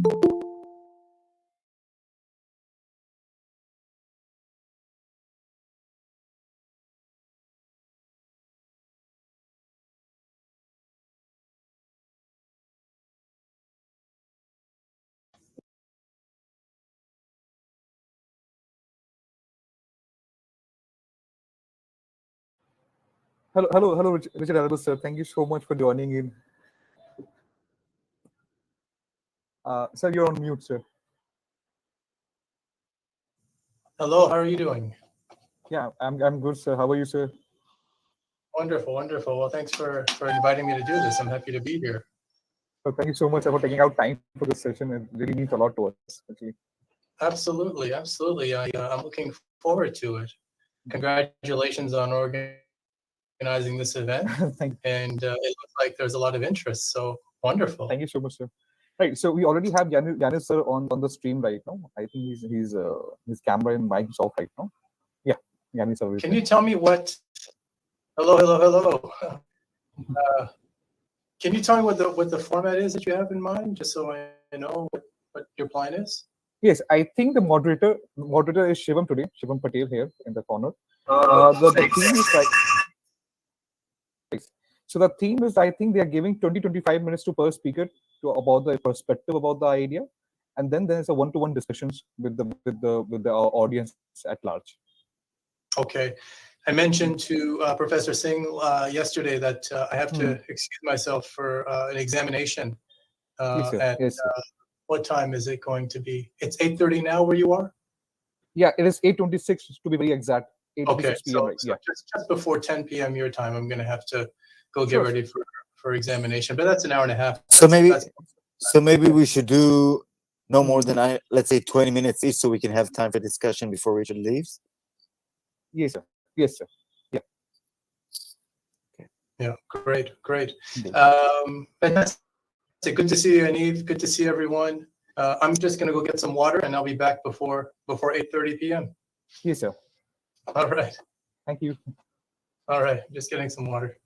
Hello, Richard Alabus, sir. Thank you so much for joining in. Sir, you're on mute, sir. Hello, how are you doing? Yeah, I'm good, sir. How are you, sir? Wonderful, wonderful. Well, thanks for inviting me to do this. I'm happy to be here. So thank you so much for taking out time for this session. It really means a lot to us, actually. Absolutely, absolutely. I'm looking forward to it. Congratulations on organizing this event. Thank you. And it looks like there's a lot of interest. So wonderful. Thank you so much, sir. Right, so we already have Yaniv sir on the stream right now. I think his camera and mic is off right now. Yeah, Yaniv sir. Can you tell me what? Hello. Can you tell me what the format is that you have in mind, just so I know what your plan is? Yes, I think the moderator is Shivam today. Shivam Patel here in the corner. The theme is like. So the theme is, I think they are giving 20-25 minutes to per speaker about the perspective about the idea, and then there's a one-to-one discussions with the audience at large. Okay, I mentioned to Professor Singh yesterday that I have to excuse myself for an examination. Yes, sir. Yes, sir. What time is it going to be? It's 8:30 now where you are? Yeah, it is 8:26 to be very exact. 8:26 Okay, p.m. so, right? so Yeah. just before 10 p.m. your time, I'm going to have to go get ready for examination. But that's an hour and a half. So maybe we should do no more than let's say 20 minutes each, so we can have time for discussion before Richard leaves. Yes, sir. Yes, sir. Yeah. Okay. Yeah. Great. Fantastic. Good to see you, Yaniv. Good to see everyone. I'm just going to go get some water, and I'll be back before 8:30 p.m. Yes, sir. All right. Thank you. All right. Just getting some water.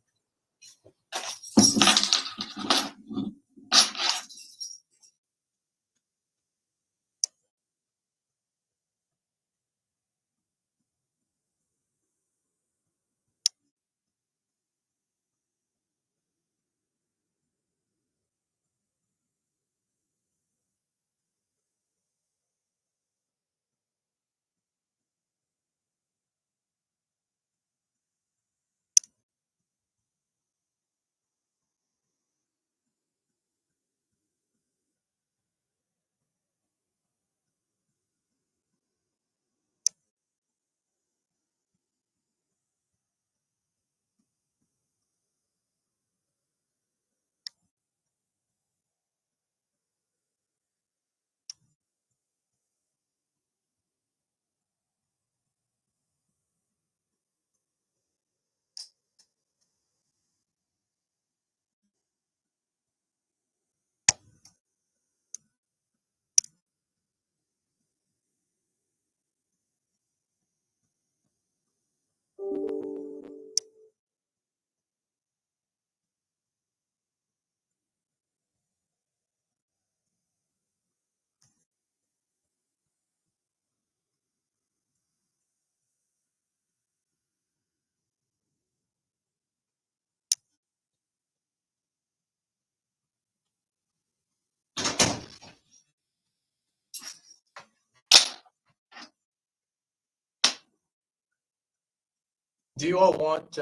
Do you all want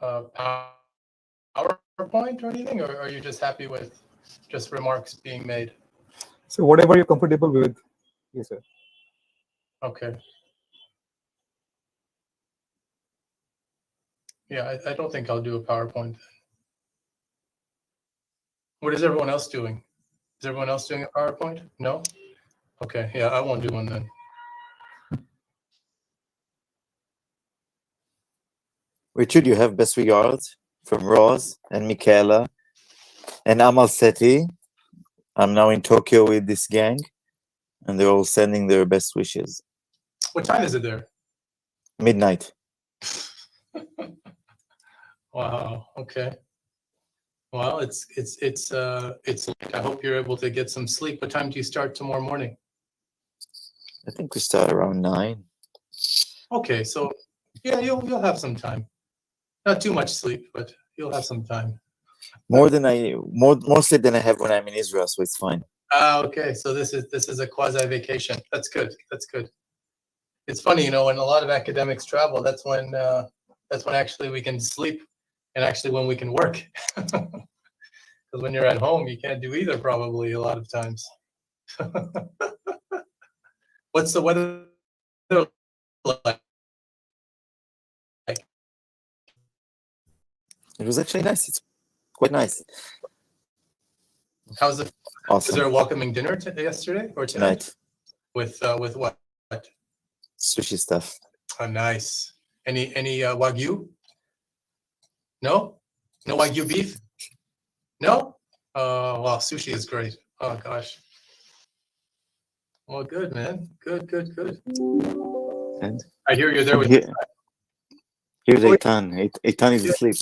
PowerPoint or anything, or are you just happy with just remarks being made? So whatever you're comfortable with. Yes, sir. Okay. Yeah, I don't think I'll do a PowerPoint then. What is everyone else doing? Is everyone else doing a PowerPoint? No? Okay, yeah, I won't do one then. Richard, you have best regards from Roz and Michaela and Amal Seti. I'm now in Tokyo with this gang, and they're all sending their best wishes. What time is it there? Midnight. Wow, okay. Well, it's late. I hope you're able to get some sleep. What time do you start tomorrow morning? I think we start around 9. Okay, so yeah, you'll have some time. Not too much sleep, but you'll have some time. More sleep than I have when I'm in Israel, so it's fine. Okay. So this is a quasi vacation. That's good. That's good. It's funny, when a lot of academics travel, that's when actually we can sleep, and actually when we can work. Because when you're at home, you can't do either, probably a lot of times. What's the weather like? It was actually nice. It's quite nice. How's it? Was Awesome. there a welcoming dinner yesterday or tonight? With what? Sushi stuff. Oh, nice. Any wagyu? No, no wagyu beef. No. Wow, sushi is great. Oh gosh. Well, good man. Good. And I hear you're there with. here's Eitan. Eitan is asleep.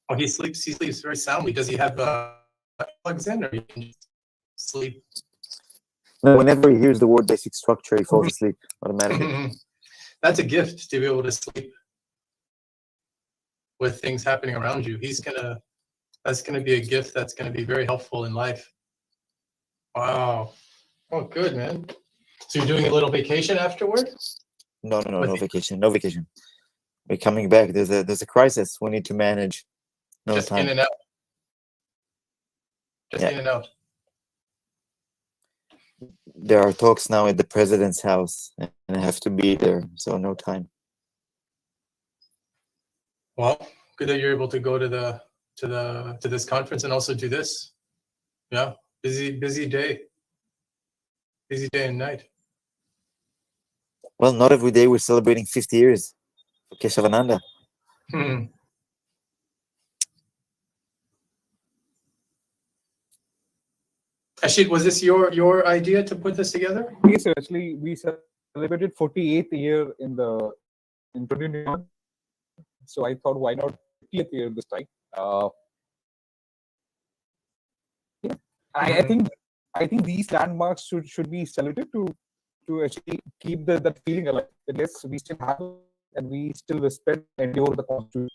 Oh, he sleeps very soundly. Does he have plugs in, or he can just sleep? No, whenever he hears the word basic structure, he falls asleep automatically. That's a gift, to be able to sleep with things happening around you. That's gonna be a gift that's gonna be very helpful in life. Wow. Oh, good, man. So you're doing a little vacation afterward? No vacation. No vacation. We're coming back. There's a crisis we need to manage. No Just time. in and out. Just Yeah. in and out. There are talks now at the president's house, and I have to be there, so no time. Well, good that you're able to go to this conference and also do this. Yeah, busy day and night. Well, not every day we're celebrating 50 years for Keshavananda. Ashik, was this your idea to put this together? Yes, sir. Actually, we celebrated 48th year in 2021. So I thought, why not 50th year this time? Yeah. I think these landmarks should be celebrated to actually keep that feeling alive. That yes, we still have it and we still respect and endure the Constitution.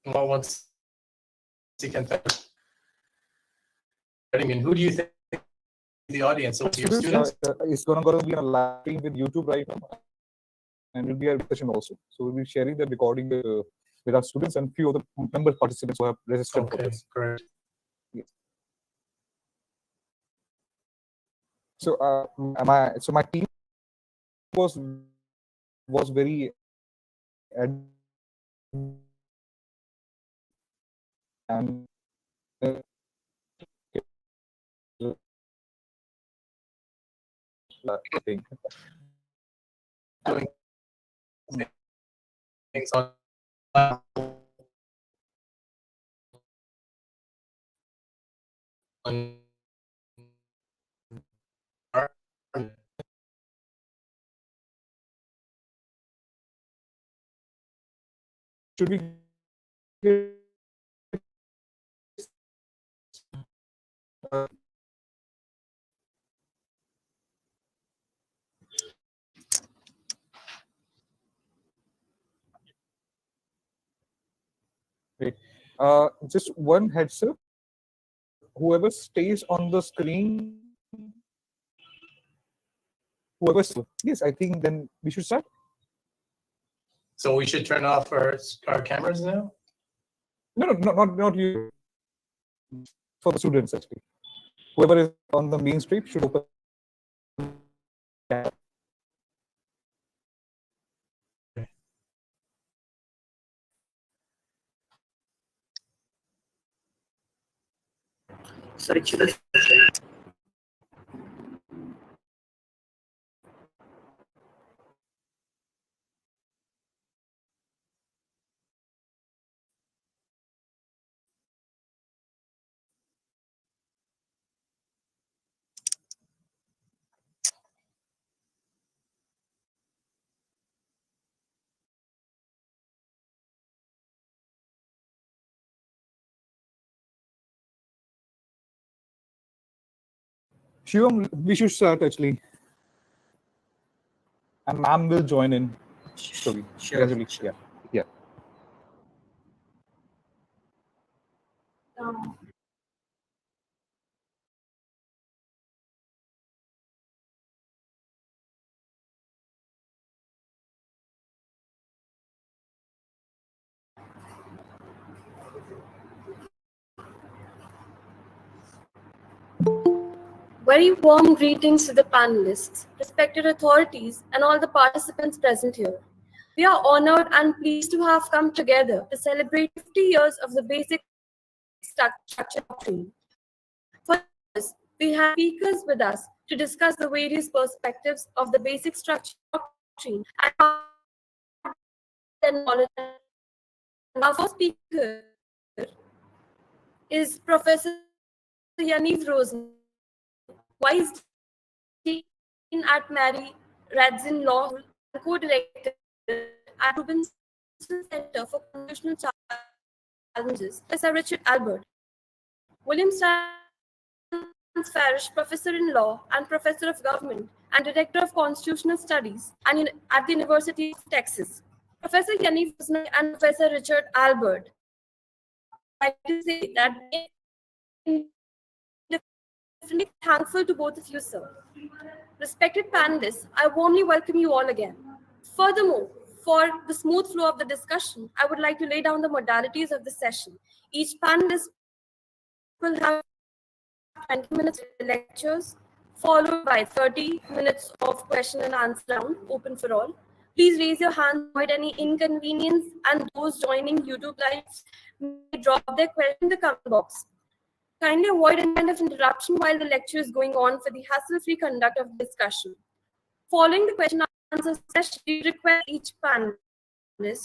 Well, once again, I mean, who do you think the audience will be? Your students? It's gonna be on a live stream with YouTube right now, and will be a discussion also. So we'll be sharing the recording with our students and few of the member participants who have registered for Okay, this. great. Yes. So my team was very and thing. Doing things on. Should we just one heads up? Whoever stays on the screen, yes, I think then we should start. So we should turn off our cameras now? No, not you. For the students, actually. Whoever is on the main stream should open. Sorry, Shivam, we should start actually. And ma'am will join in slowly, gradually. Yeah. Yeah. Very warm greetings to the panelists, respected authorities, and all the participants present here. We are honored and pleased to have come together to celebrate 50 years of the basic structure doctrine. For this, we have speakers with us to discuss the various perspectives of the basic structure doctrine and how their knowledge. Our first speaker is Professor Yaniv Roznai, Vice Dean at Mary Radzin Law School and co-director at Rubinson Center for Constitutional Challenges, Professor Richard Albert. William Farish, Professor in Law and Professor of Government and Director of Constitutional Studies at the University of Texas. Professor Yaniv Roznai and Professor Richard Albert. I'd like to say that definitely thankful to both of you, sir. Respected panelists, I warmly welcome you all again. Furthermore, for the smooth flow of the discussion, I would like to lay down the modalities of the session. Each panelist will have 20 minutes of lectures, followed by 30 minutes of question and answer round, open for all. Please raise your hand to avoid any inconvenience, and those joining YouTube lives may drop their question in the comment box. Kindly avoid any kind of interruption while the lecture is going on for the hassle-free conduct of the discussion. Following the question and answer session, we request each panelist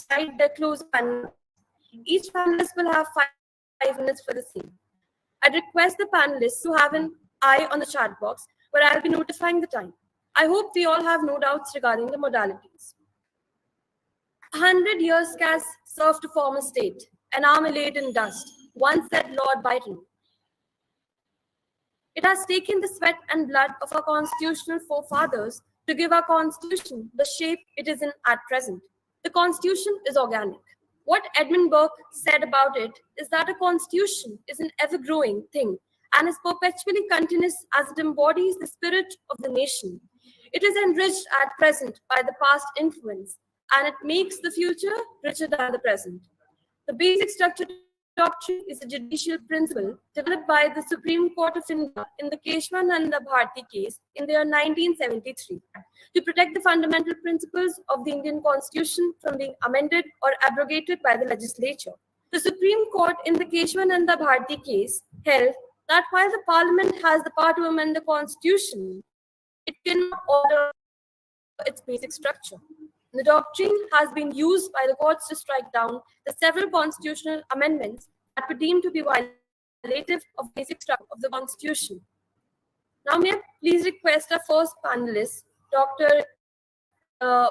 to write their close panel. Each panelist will have 5 minutes for the same. I request the panelists to have an eye on the chat box where I'll be notifying the time. I hope we all have no doubts regarding the modalities. 100 years has served to form a state, an army laid in dust, once said Lord Byron. It has taken the sweat and blood of our constitutional forefathers to give our constitution the shape it is in at present. The constitution is organic. What Edmund Burke said about it is that a constitution is an ever-growing thing and is perpetually continuous as it embodies the spirit of the nation. It is enriched at present by the past influence, and it makes the future richer than the present. The basic structure doctrine is a judicial principle developed by the Supreme Court of India in the Keshwananda Bharti case in the year 1973 to protect the fundamental principles of the Indian Constitution from being amended or abrogated by the legislature. The Supreme Court in the Keshwananda Bharti case held that while the Parliament has the power to amend the Constitution, it cannot alter its basic structure. The doctrine has been used by the courts to strike down the several constitutional amendments that were deemed to be violative of basic structure of the Constitution. Now, may I please request our first panelist, Dr.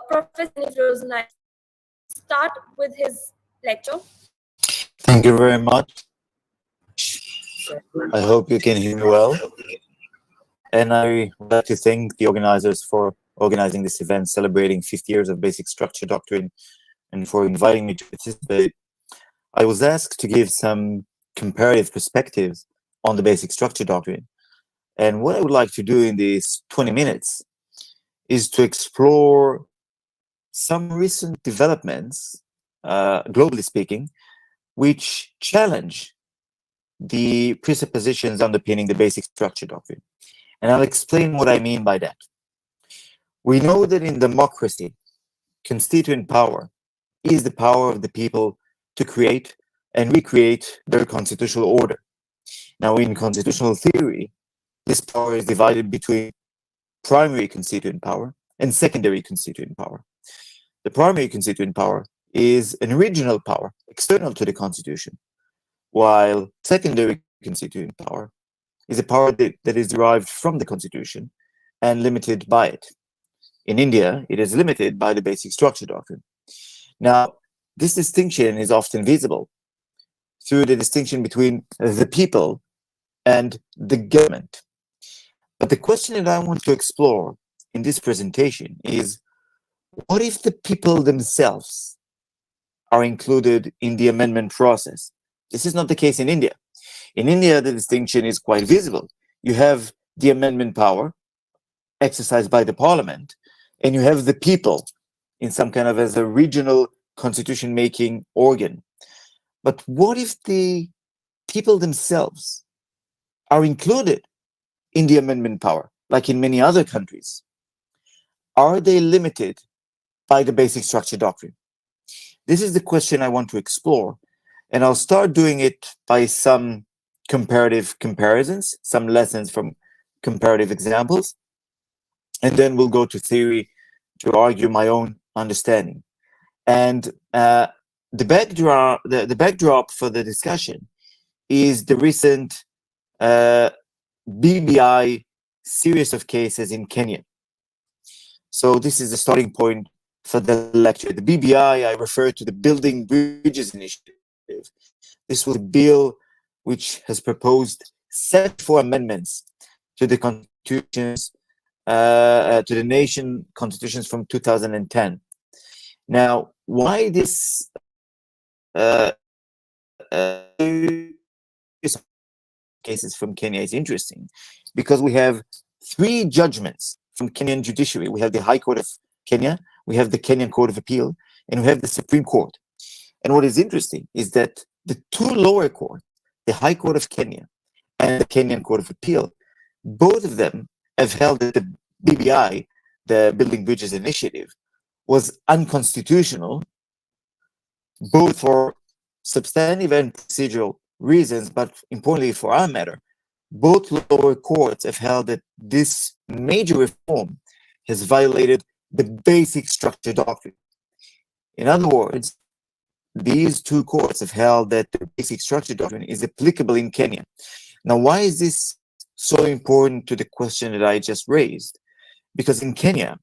Professor Yaniv Roznai, start with his lecture. Thank you very much. I hope you can hear me well. And I would like to thank the organizers for organizing this event celebrating 50 years of basic structure doctrine and for inviting me to participate. I was asked to give some comparative perspectives on the basic structure doctrine. And what I would like to do in these 20 minutes is to explore some recent developments, globally speaking, which challenge the presuppositions underpinning the basic structure doctrine. And I'll explain what I mean by that. We know that in democracy, constituent power is the power of the people to create and recreate their constitutional order. Now, in constitutional theory, this power is divided between primary constituent power and secondary constituent power. The primary constituent power is an original power external to the Constitution, while secondary constituent power is a power that is derived from the Constitution and limited by it. In India, it is limited by the basic structure doctrine. Now, this distinction is often visible through the distinction between the people and the government. But the question that I want to explore in this presentation is, what if the people themselves are included in the amendment process? This is not the case in India. In India, the distinction is quite visible. You have the amendment power exercised by the parliament, and you have the people in some kind of as a regional constitution-making organ. But what if the people themselves are included in the amendment power, like in many other countries? Are they limited by the basic structure doctrine? This is the question I want to explore, and I'll start doing it by some comparative comparisons, some lessons from comparative examples, and then we'll go to theory to argue my own understanding. And the backdrop for the discussion is the recent BBI series of cases in Kenya. So this is the starting point for the lecture. The BBI, I refer to the Building Bridges Initiative. This was a bill which has proposed 74 amendments to the constitutions, to the nation constitutions from 2010. Now, why this cases from Kenya is interesting? Because we have 3 judgments from Kenyan judiciary. We have the High Court of Kenya, we have the Kenyan Court of Appeal, and we have the Supreme Court. And what is interesting is that the 2 lower courts, the High Court of Kenya and the Kenyan Court of Appeal, both of them have held that the BBI, the Building Bridges Initiative, was unconstitutional, both for substantive and procedural reasons, but importantly for our matter, both lower courts have held that this major reform has violated the basic structure doctrine. In other words, these 2 courts have held that the basic structure doctrine is applicable in Kenya. Now, why is this so important to the question that I just raised? Because in Kenya,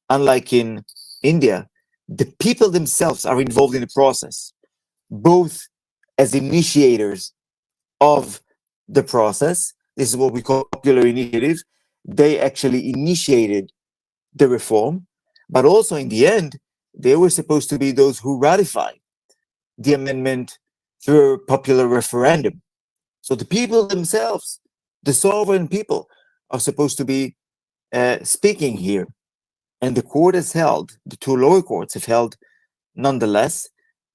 unlike in India, the people themselves are involved in the process, both as initiators of the process. This is what we call popular initiative. They actually initiated the reform, but also in the end, they were supposed to be those who ratified the amendment through a popular referendum. So the people themselves, the sovereign people, are supposed to be speaking here. And the court has held, the 2 lower courts have held, nonetheless,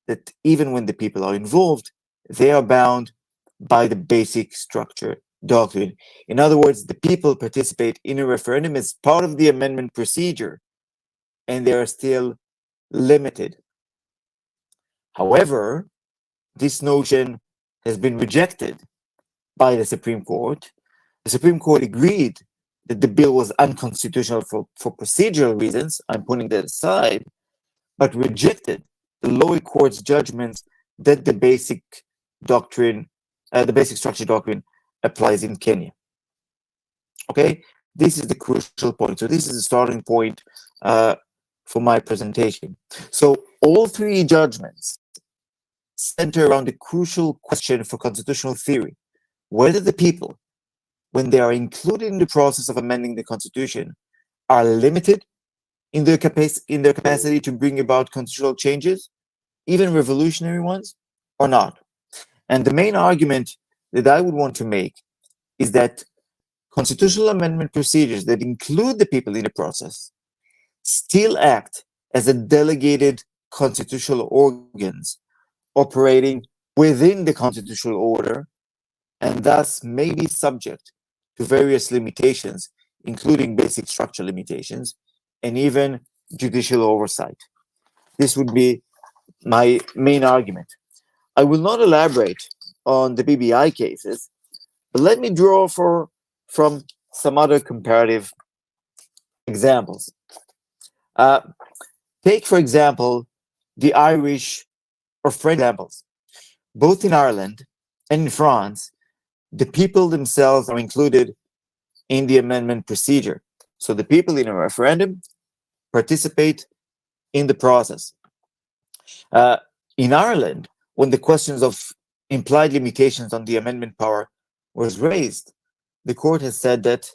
that even when the people are involved, they are bound by the basic structure doctrine. In other words, the people participate in a referendum as part of the amendment procedure, and they are still limited. However, this notion has been rejected by the Supreme Court. The Supreme Court agreed that the bill was unconstitutional for procedural reasons, I'm putting that aside, but rejected the lower court's judgments that the basic doctrine, the basic structure doctrine applies in Kenya. Okay, this is the crucial point. So this is the starting point for my presentation. So all 3 judgments center around the crucial question for constitutional theory, whether the people, when they are included in the process of amending the Constitution, are limited in their capacity to bring about constitutional changes, even revolutionary ones, or not. And the main argument that I would want to make is that constitutional amendment procedures that include the people in the process still act as a delegated constitutional organs operating within the constitutional order, and thus may be subject to various limitations, including basic structure limitations, and even judicial oversight. This would be my main argument. I will not elaborate on the BBI cases, but let me draw from some other comparative examples. Take, for example, the Irish or French examples. Both in Ireland and in France, the people themselves are included in the amendment procedure. So the people in a referendum participate in the process. In Ireland, when the questions of implied limitations on the amendment power was raised, the court has said that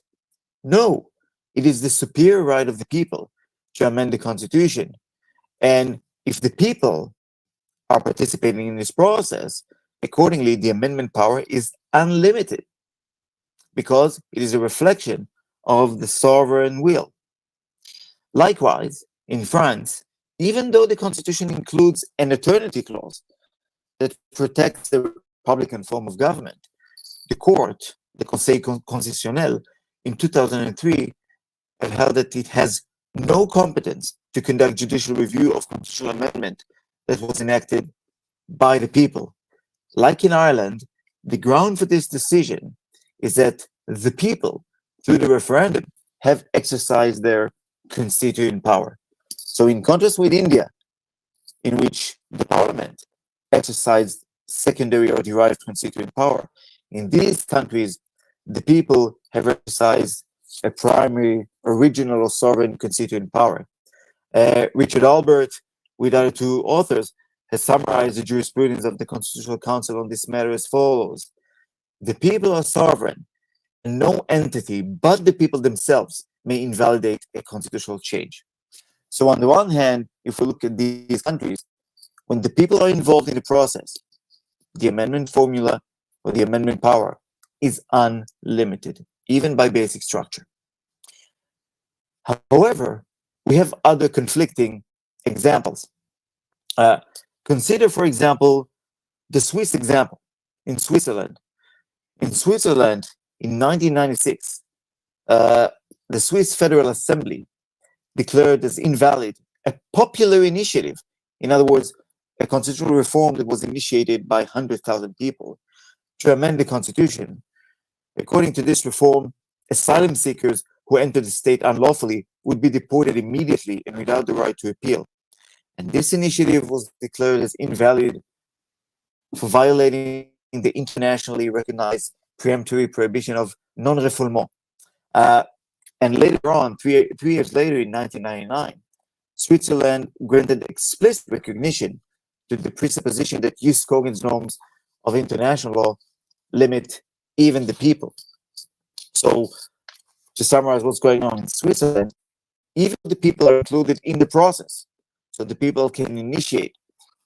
No, it is the superior right of the people to amend the constitution. And if the people are participating in this process, accordingly, the amendment power is unlimited because it is a reflection of the sovereign will. Likewise, in France, even though the constitution includes an eternity clause that protects the republican form of government, the court, the Conseil Constitutionnel, in 2003, have held that it has no competence to conduct judicial review of constitutional amendment that was enacted by the people. Like in Ireland, the ground for this decision is that the people, through the referendum, have exercised their constituent power. So in contrast with India, in which the parliament exercised secondary or derived constituent power, in these countries, the people have exercised a primary, original, or sovereign constituent power. Richard Albert, with other two authors, has summarized the jurisprudence of the Constitutional Council on this matter as follows. The people are sovereign, and no entity but the people themselves may invalidate a constitutional change. So on the one hand, if we look at these countries, when the people are involved in the process, the amendment formula or the amendment power is unlimited, even by basic structure. However, we have other conflicting examples. Consider, for example, the Swiss example in Switzerland. In Switzerland, in 1996, the Swiss Federal Assembly declared as invalid a popular initiative. In other words, a constitutional reform that was initiated by 100,000 people to amend the constitution. According to this reform, asylum seekers who entered the state unlawfully would be deported immediately and without the right to appeal. And this initiative was declared as invalid for violating the internationally recognized preemptory prohibition of non-refoulement. And later on, three years later in 1999, Switzerland granted explicit recognition to the presupposition that jus cogens norms of international law limit even the people. So, to summarize what's going on in Switzerland, even the people are included in the process. So the people can initiate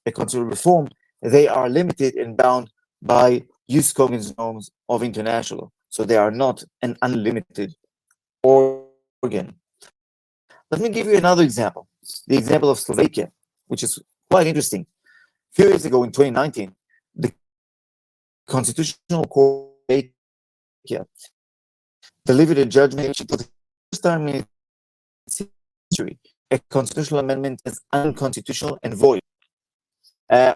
a constitutional reform. They are limited and bound by jus cogens norms of international law. So they are not an unlimited organ. Let me give you another example, the example of Slovakia, which is quite interesting. A few years ago in 2019, the Constitutional Court of Slovakia delivered a judgment for the first time in its history, a constitutional amendment as unconstitutional and void,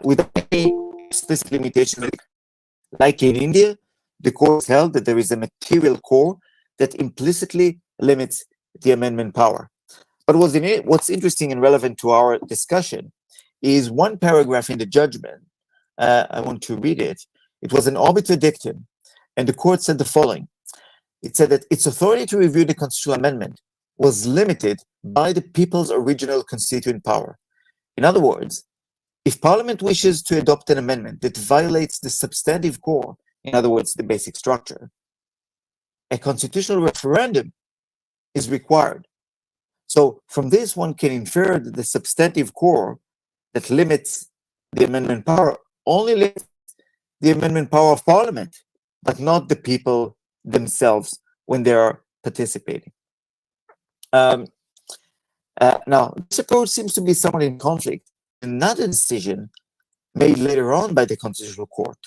without any explicit limitation. Like in India, the court held that there is a material core that implicitly limits the amendment power. But what's interesting and relevant to our discussion is one paragraph in the judgment. I want to read it. It was an obiter dictum, and the court said the following. It said that its authority to review the constitutional amendment was limited by the people's original constituent power. In other words, if Parliament wishes to adopt an amendment that violates the substantive core, in other words, the basic structure, a constitutional referendum is required. So from this, one can infer that the substantive core that limits the amendment power only limits the amendment power of Parliament, but not the people themselves when they are participating. Now, this approach seems to be somewhat in conflict. Another decision made later on by the Constitutional Court.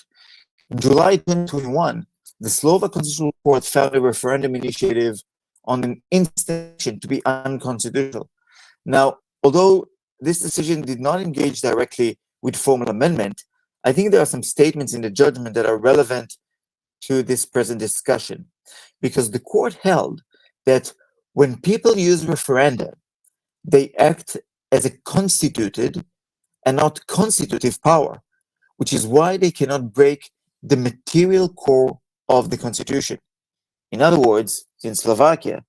In July 2021, the Slovak Constitutional Court found a referendum initiative on an institution to be unconstitutional. Now, although this decision did not engage directly with formal amendment, I think there are some statements in the judgment that are relevant to this present discussion, because the court held that when people use referenda, they act as a constituted and not constitutive power, which is why they cannot break the material core of the constitution. In other words, in Slovakia,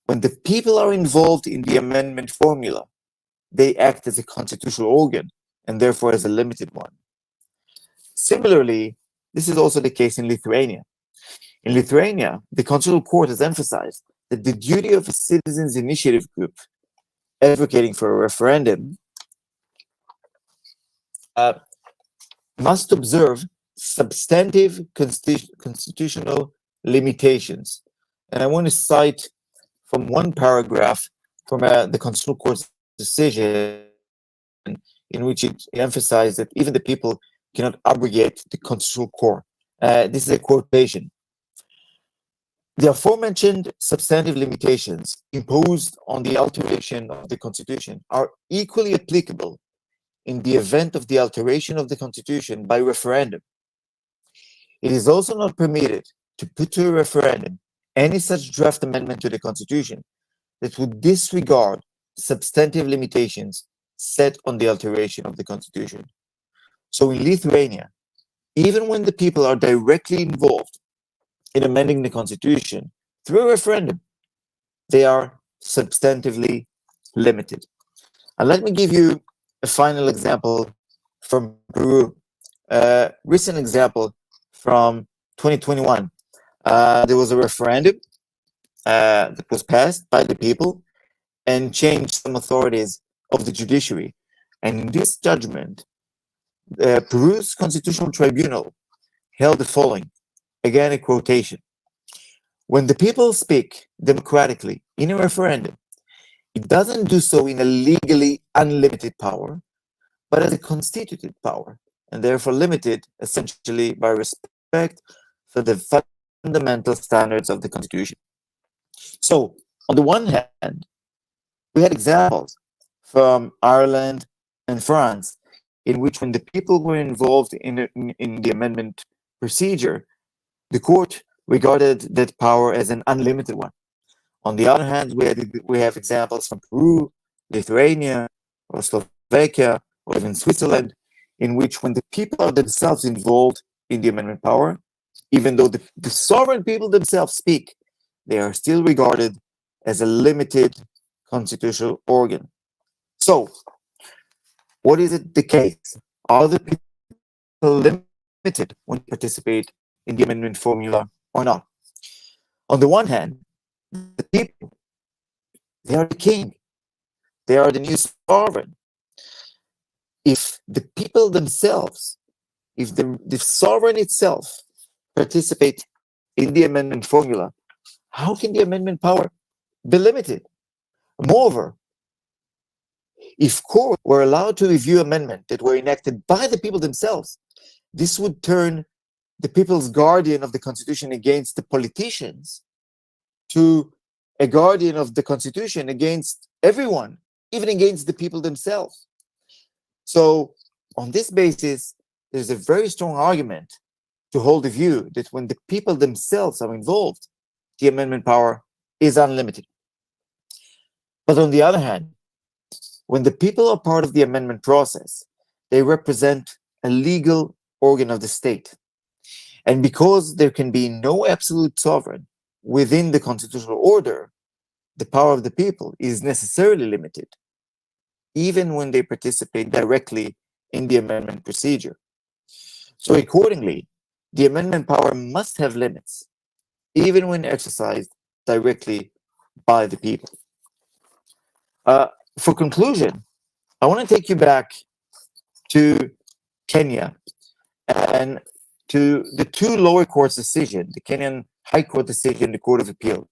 when the people are involved in the amendment formula, they act as a constitutional organ and therefore as a limited one. Similarly, this is also the case in Lithuania. In Lithuania, the Constitutional Court has emphasized that the duty of a citizens' initiative group advocating for a referendum must observe substantive constitutional limitations. And I want to cite from one paragraph from the Constitutional Court's decision, in which it emphasized that even the people cannot abrogate the Constitutional Court. This is a quotation. The aforementioned substantive limitations imposed on the alteration of the Constitution are equally applicable in the event of the alteration of the Constitution by referendum. It is also not permitted to put to a referendum any such draft amendment to the Constitution that would disregard substantive limitations set on the alteration of the Constitution. So in Lithuania, even when the people are directly involved in amending the Constitution through a referendum, they are substantively limited. And let me give you a final example from Peru. Recent example from 2021. There was a referendum that was passed by the people and changed some authorities of the judiciary. And in this judgment, Peru's Constitutional Tribunal held the following, again a quotation. When the people speak democratically in a referendum, it doesn't do so in a legally unlimited power, but as a constituted power, and therefore limited essentially by respect for the fundamental standards of the Constitution. So, on the one hand, we had examples from Ireland and France, in which when the people were involved in the amendment procedure, the court regarded that power as an unlimited one. On the other hand, we have examples from Peru, Lithuania, or Slovakia, or even Switzerland, in which when the people are themselves involved in the amendment power, even though the sovereign people themselves speak, they are still regarded as a limited constitutional organ. So, what is it the case? Are the people limited when they participate in the amendment formula or not? On the one hand, the people, they are the king. They are the new sovereign. If the people themselves, if the sovereign itself participate in the amendment formula, how can the amendment power be limited? Moreover, if courts were allowed to review amendments that were enacted by the people themselves, this would turn the people's guardian of the Constitution against the politicians to a guardian of the Constitution against everyone, even against the people themselves. So, on this basis, there's a very strong argument to hold the view that when the people themselves are involved, the amendment power is unlimited. But on the other hand, when the people are part of the amendment process, they represent a legal organ of the state. And because there can be no absolute sovereign within the constitutional order, the power of the people is necessarily limited, even when they participate directly in the amendment procedure. So accordingly, the amendment power must have limits, even when exercised directly by the people. For conclusion, I want to take you back to Kenya and to the two lower courts' decision, the Kenyan High Court decision, the Court of Appeal,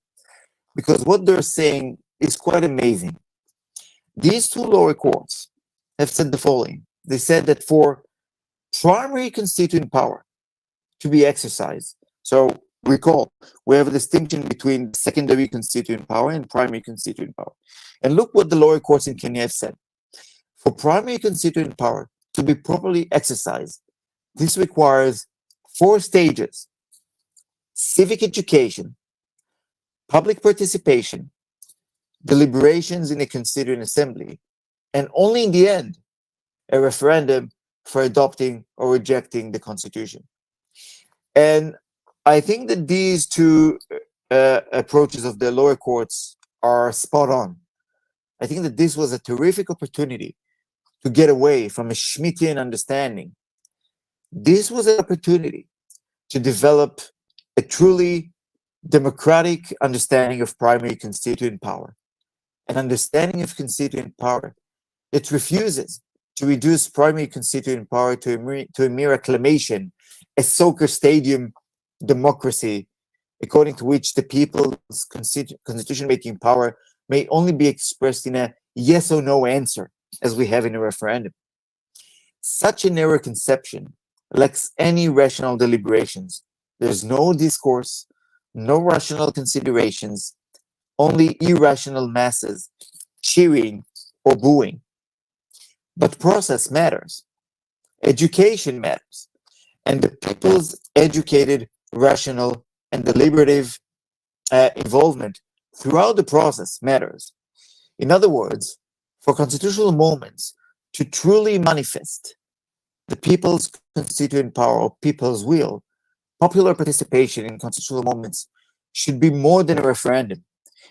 because what they're saying is quite amazing. These two lower courts have said the following. They said that for primary constituent power to be exercised, so recall, we have a distinction between secondary constituent power and primary constituent power. And look what the lower courts in Kenya have said. For primary constituent power to be properly exercised, this requires 4 stages: civic education, public participation, deliberations in a constituent assembly, and only in the end, a referendum for adopting or rejecting the Constitution. And I think that these two approaches of the lower courts are spot on. I think that this was a terrific opportunity to get away from a Schmittian understanding. This was an opportunity to develop a truly democratic understanding of primary constituent power, an understanding of constituent power that refuses to reduce primary constituent power to a mere acclamation, a soccer stadium democracy, according to which the people's constitution-making power may only be expressed in a yes or no answer, as we have in a referendum. Such a narrow conception lacks any rational deliberations. There's no discourse, no rational considerations, only irrational masses cheering or booing. But process matters. Education matters. And the people's educated, rational, and deliberative involvement throughout the process matters. In other words, for constitutional moments to truly manifest the people's constituent power or people's will, popular participation in constitutional moments should be more than a referendum.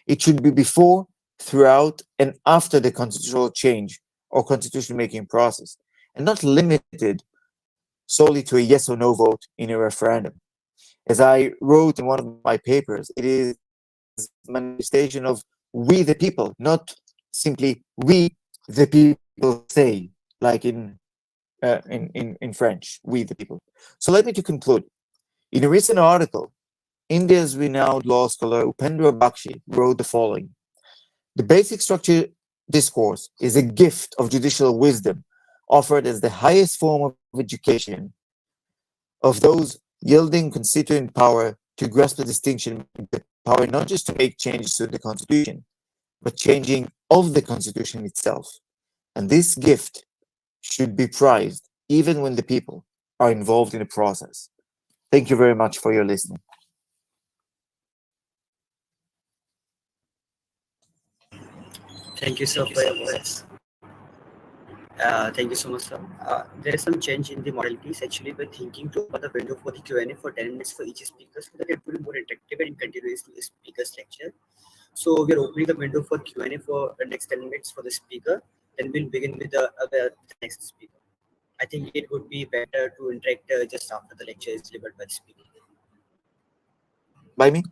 It should be before, throughout, and after the constitutional change or constitution-making process, and not limited solely to a yes or no vote in a referendum. As I wrote in one of my papers, it is manifestation of we the people, not simply we the people say, like in French, we the people. So let me to conclude. In a recent article, India's renowned law scholar Upendra Bakshi wrote the following: the basic structure discourse is a gift of judicial wisdom offered as the highest form of education of those yielding constituent power to grasp the distinction between the power not just to make changes to the Constitution, but changing of the Constitution itself. And this gift should be prized even when the people are involved in the process. Thank you very much for your listening. Thank you, sir, for your words. Thank you so much, sir. There is some change in the modalities. Actually, we're thinking to open the window for the Q&A for 10 minutes for each speaker so that it will be more interactive and continuous to the speaker's lecture. So we're opening the window for Q&A for the next 10 minutes for the speaker. Then we'll begin with the next speaker. I think it would be better to interact just after the lecture is delivered by the speaker. By me?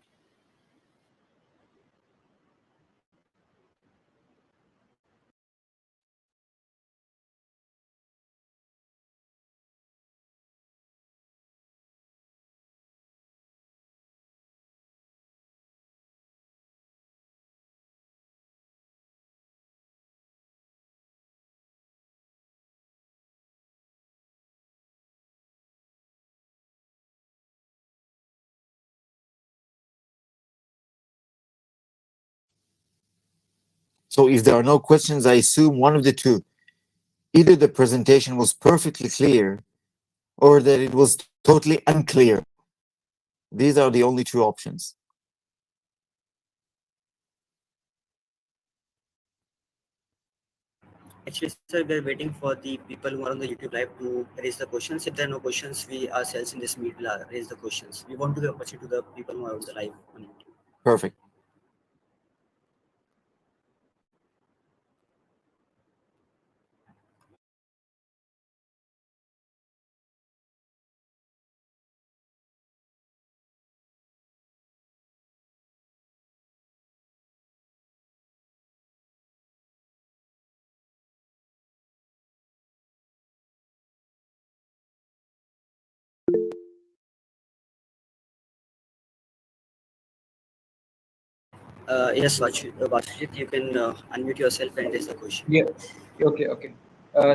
So if there are no questions, I assume one of the two. Either the presentation was perfectly clear or that it was totally unclear. These are the only two options. Actually, sir, we're waiting for the people who are on the YouTube live to raise the questions. If there are no questions, we ourselves in this meet will raise the questions. We want to give opportunity to the people who are on the live on YouTube. Perfect. Yes, Vashit, you can unmute yourself and raise the question. Yeah. Okay.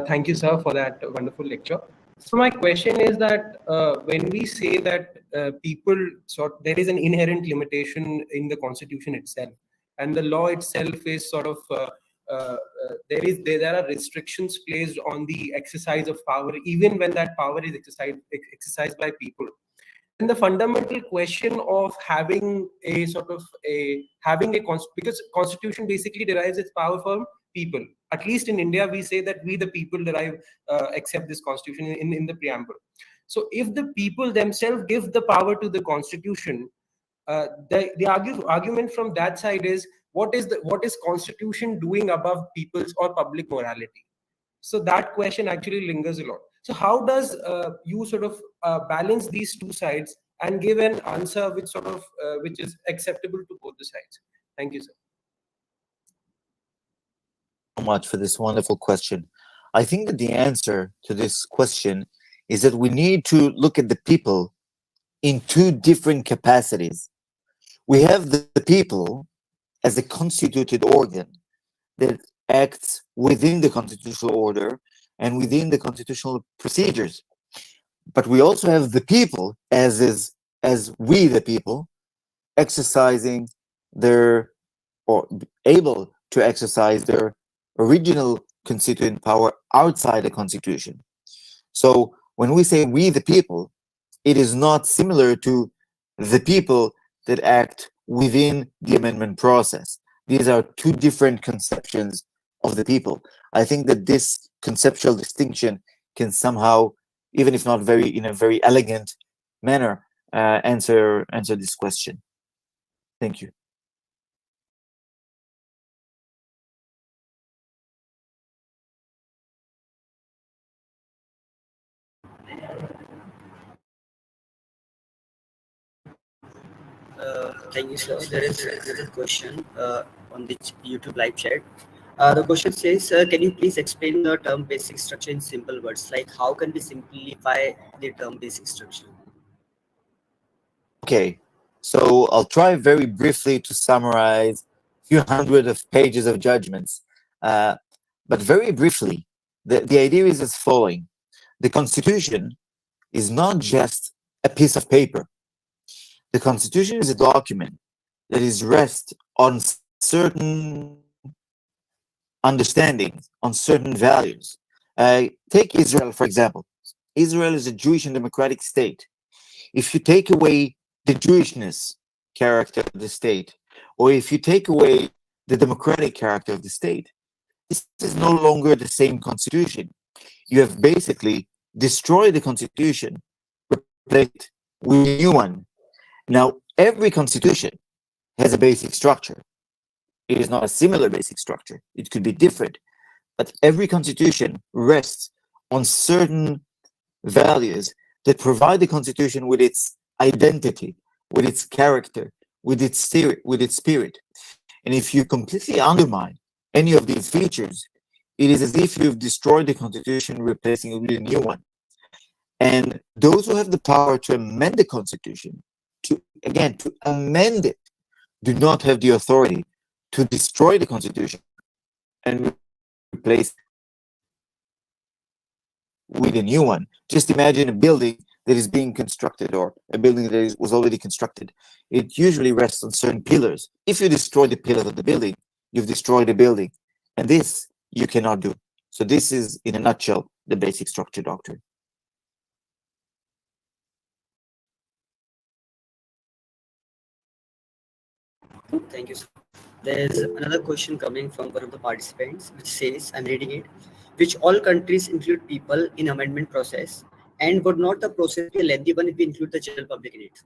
Thank you, sir, for that wonderful lecture. So my question is that when we say that there is an inherent limitation in the constitution itself, and the law itself is there are restrictions placed on the exercise of power, even when that power is exercised by people. And the fundamental question of having because constitution basically derives its power from people. At least in India, we say that we the people accept this constitution in the preamble. So if the people themselves give the power to the constitution, the argument from that side is what is constitution doing above people's or public morality? So that question actually lingers a lot. So how does you balance these two sides and give an answer which sort of which is acceptable to both the sides. Thank you, sir. So much for this wonderful question. I think that the answer to this question is that we need to look at the people in two different capacities. We have the people as a constituted organ that acts within the constitutional order and within the constitutional procedures. But we also have the people as we the people exercising their, or able to exercise their original constituent power outside the constitution. So when we say we the people, it is not similar to the people that act within the amendment process. These are two different conceptions of the people. I think that this conceptual distinction can somehow, even if not very in a very elegant manner, answer this question. Thank you. Thank you, sir. There is another question on the YouTube live chat. The question says, can you please explain the term basic structure in simple words? Like, how can we simplify the term basic structure? Okay, so I'll try very briefly to summarize a few hundred of pages of judgments. But very briefly, the idea is as following. The Constitution is not just a piece of paper. The Constitution is a document that is rest on certain understandings, on certain values. Take Israel, for example. Israel is a Jewish and democratic state. If you take away the Jewishness character of the state, or if you take away the democratic character of the state, this is no longer the same constitution. You have basically destroyed the constitution, replaced it with a new one. Now, every constitution has a basic structure. It is not a similar basic structure. It could be different, but every constitution rests on certain values that provide the constitution with its identity, with its character, with its spirit. And if you completely undermine any of these features, it is as if you've destroyed the constitution, replacing it with a new one. And those who have the power to amend the constitution, to amend it, do not have the authority to destroy the constitution and replace it with a new one. Just imagine a building that is being constructed, or a building that was already constructed. It usually rests on certain pillars. If you destroy the pillars of the building, you've destroyed the building. And this you cannot do. So this is, in a nutshell, the basic structure doctrine. Thank you, sir. There's another question coming from one of the participants, which says, I'm reading it, which all countries include people in amendment process, and would not the process be a lengthy one if we include the general public in it?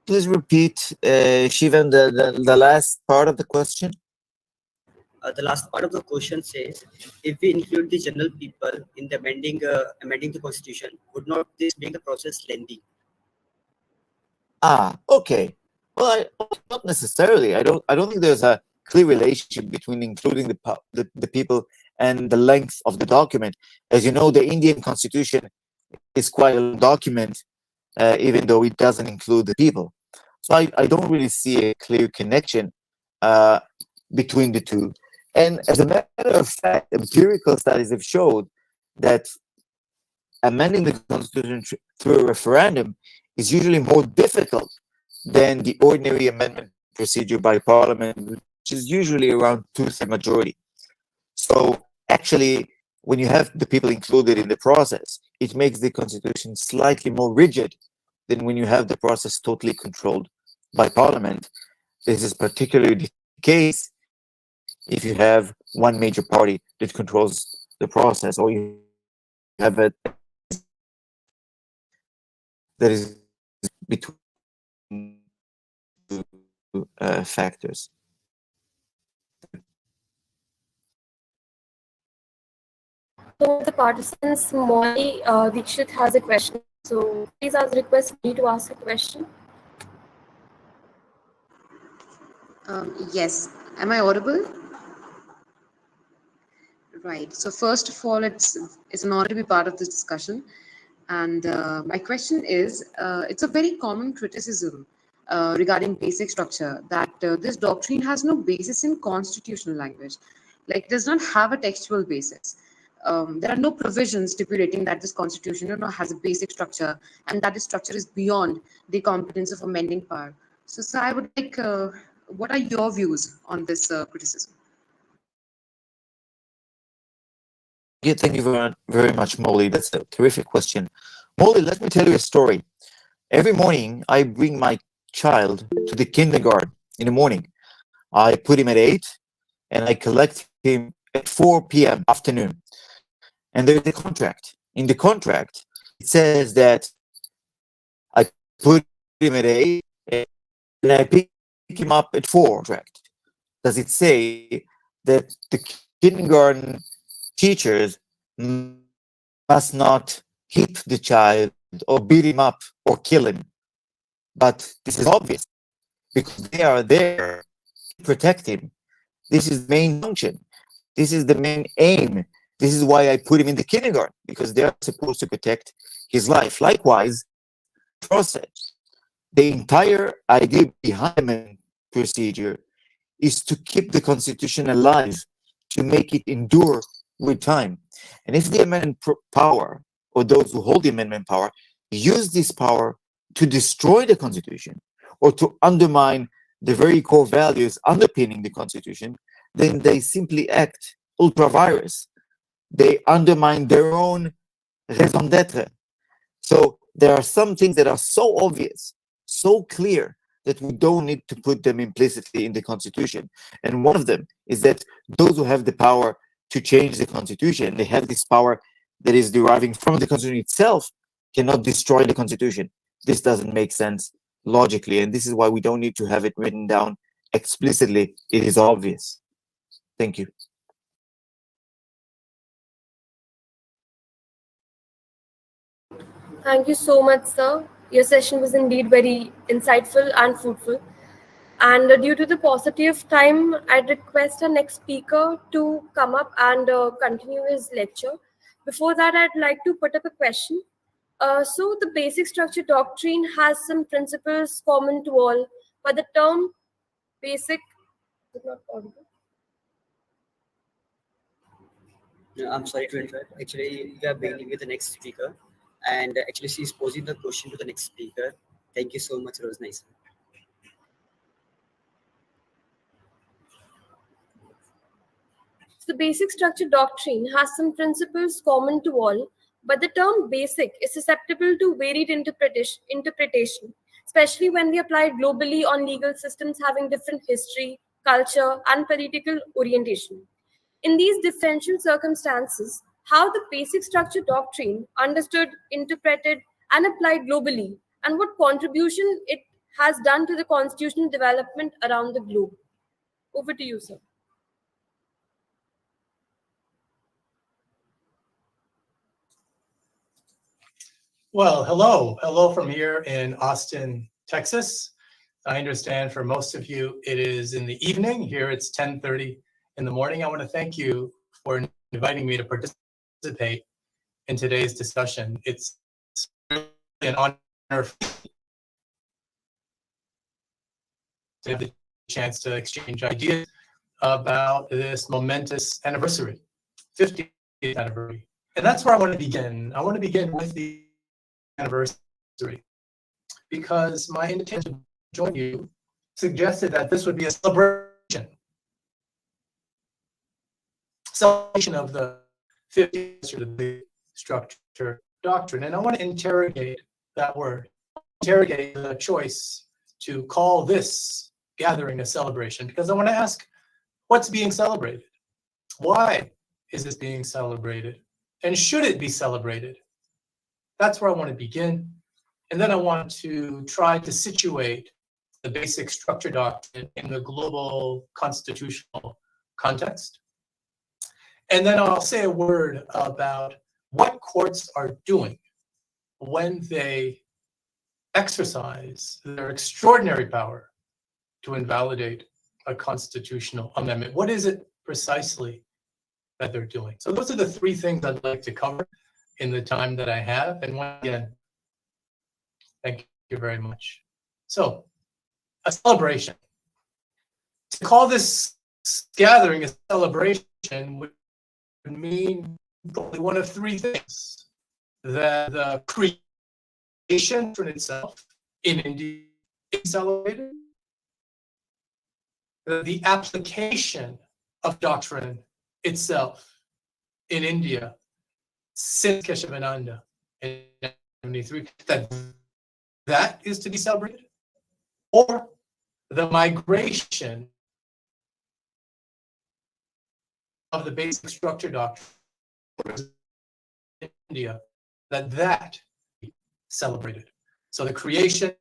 Please repeat, Shivan, the last part of the question. The last part of the question says, if we include the general people in the amending the constitution, would not this make the process lengthy? Okay. Well, not necessarily. I don't think there's a clear relationship between including the people and the length of the document. As you know, the Indian constitution is quite a long document, even though it doesn't include the people. So I don't really see a clear connection between the two. And as a matter of fact, empirical studies have showed that amending the constitution through a referendum is usually more difficult than the ordinary amendment procedure by parliament, which is usually around 2/3 majority. So actually, when you have the people included in the process, it makes the constitution slightly more rigid than when you have the process totally controlled by parliament. This is particularly the case if you have one major party that controls the process, or you have a that is between two factors. So the participants, Molly Dikshit has a question. So please request me to ask a question. Yes. Am I audible? Right. So first of all, it's an honor to be part of this discussion. And my question is, it's a very common criticism regarding basic structure that this doctrine has no basis in constitutional language, like does not have a textual basis. There are no provisions stipulating that this constitution has a basic structure and that the structure is beyond the competence of amending power. So I would like, what are your views on this criticism? Yeah, thank you very much, Molly. That's a terrific question. Molly, let me tell you a story. Every morning, I bring my child to the kindergarten in the morning. I put him at 8 and I collect him at 4 p.m. afternoon. And there's a contract. In the contract, it says that I put him at 8 and I pick him up at 4. Contract. Does it say that the kindergarten teachers must not hit the child or beat him up or kill him? But this is obvious because they are there to protect him. This is the main function. This is the main aim. This is why I put him in the kindergarten, because they are supposed to protect his life. Likewise, process. The entire idea behind the amendment procedure is to keep the Constitution alive, to make it endure with time. And if the amendment power, or those who hold the amendment power, use this power to destroy the Constitution or to undermine the very core values underpinning the Constitution, then they simply act ultra vires. They undermine their own raison d'etre. So there are some things that are so obvious, so clear, that we don't need to put them implicitly in the Constitution. And one of them is that those who have the power to change the Constitution, they have this power that is deriving from the Constitution itself, cannot destroy the Constitution. This doesn't make sense logically, and this is why we don't need to have it written down explicitly. It is obvious. Thank you. Thank you so much, sir. Your session was indeed very insightful and fruitful. And due to the paucity of time, I'd request our next speaker to come up and continue his lecture. Before that, I'd like to put up a question. So the basic structure doctrine has some principles common to all, but the term basic is not audible. No, I'm sorry to interrupt. Actually, we are beginning with the next speaker, and actually, she's posing the question to the next speaker. Thank you so much, Roznai. The basic structure doctrine has some principles common to all, but the term basic is susceptible to varied interpretation, especially when we apply it globally on legal systems having different history, culture, and political orientation. In these differential circumstances, how the basic structure doctrine understood, interpreted, and applied globally, and what contribution it has done to the constitutional development around the globe. Over to you, sir. Well, hello from here in Austin, Texas. I understand for most of you it is in the evening. Here it's 10:30 in the morning. I want to thank you for inviting me to participate in today's discussion. It's really an honor to have the chance to exchange ideas about this momentous anniversary, 50th anniversary. And that's where I want to begin. I want to begin with the anniversary because my invitation to join you suggested that this would be a celebration of the 50th of the structure doctrine. And I want to interrogate that word, interrogate the choice to call this gathering a celebration, because I want to ask, what's being celebrated? Why is this being celebrated? And should it be celebrated? That's where I want to begin. And then I want to try to situate the basic structure doctrine in the global constitutional context. And then I'll say a word about what courts are doing when they exercise their extraordinary power to invalidate a constitutional amendment. What is it precisely that they're doing? So those are the three things I'd like to cover in the time that I have. And once again, thank you very much. So, a celebration. To call this gathering a celebration would mean only one of three things: that the creation in itself in India is celebrated, the application of doctrine itself in India since Keshavananda in 1973, that is to be celebrated, or the migration of the basic structure doctrine in India, that be celebrated. So the creation,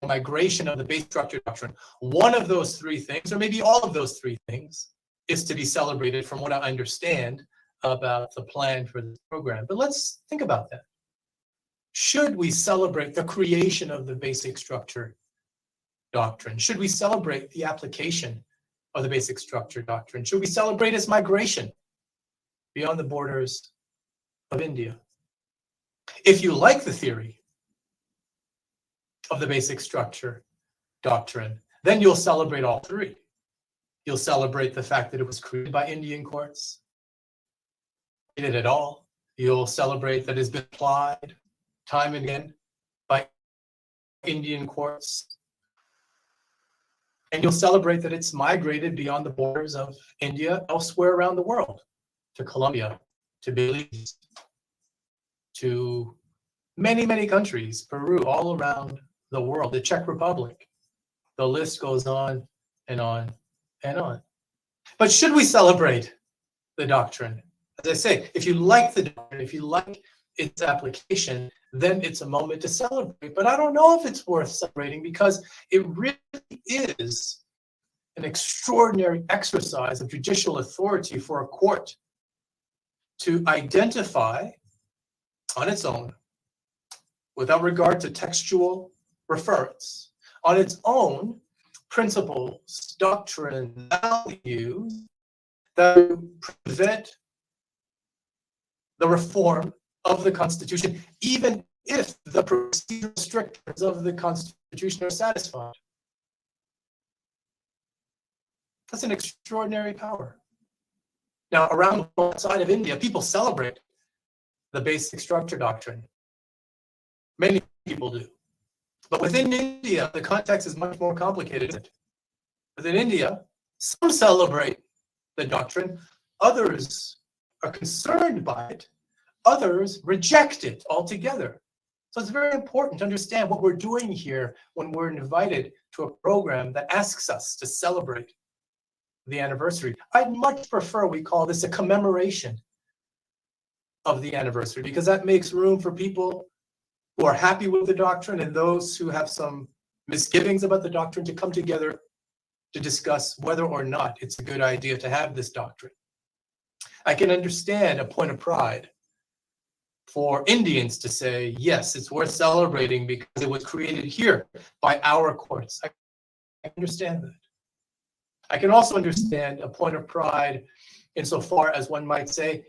migration of the basic structure doctrine, one of those three things, or maybe all of those three things, is to be celebrated from what I understand about the plan for this program. But let's think about that. Should we celebrate the creation of the basic structure doctrine? Should we celebrate the application of the basic structure doctrine? Should we celebrate its migration beyond the borders of India? If you like the theory of the basic structure doctrine, then you'll celebrate all three. You'll celebrate the fact that it was created by Indian courts, it at all. You'll celebrate that it's been applied time and again by Indian courts. And you'll celebrate that it's migrated beyond the borders of India, elsewhere around the world, to Colombia, to Belize, to many, many countries, Peru, all around the world, the Czech Republic. The list goes on and on and on. But should we celebrate the doctrine? As I say, if you like the doctrine, if you like its application, then it's a moment to celebrate. But I don't know if it's worth celebrating, because it really is an extraordinary exercise of judicial authority for a court to identify on its own, without regard to textual reference, on its own, principles, doctrine, values that prevent the reform of the Constitution, even if the procedural strictures of the Constitution are satisfied. That's an extraordinary power. Now, around the outside of India, people celebrate the basic structure doctrine. Many people do. But within India, the context is much more complicated. Within India, some celebrate the doctrine, others are concerned by it, others reject it altogether. So it's very important to understand what we're doing here when we're invited to a program that asks us to celebrate the anniversary. I'd much prefer we call this a commemoration of the anniversary, because that makes room for people who are happy with the doctrine and those who have some misgivings about the doctrine to come together to discuss whether or not it's a good idea to have this doctrine. I can understand a point of pride for Indians to say, yes, it's worth celebrating because it was created here by our courts. I understand that. I can also understand a point of pride insofar as one might say,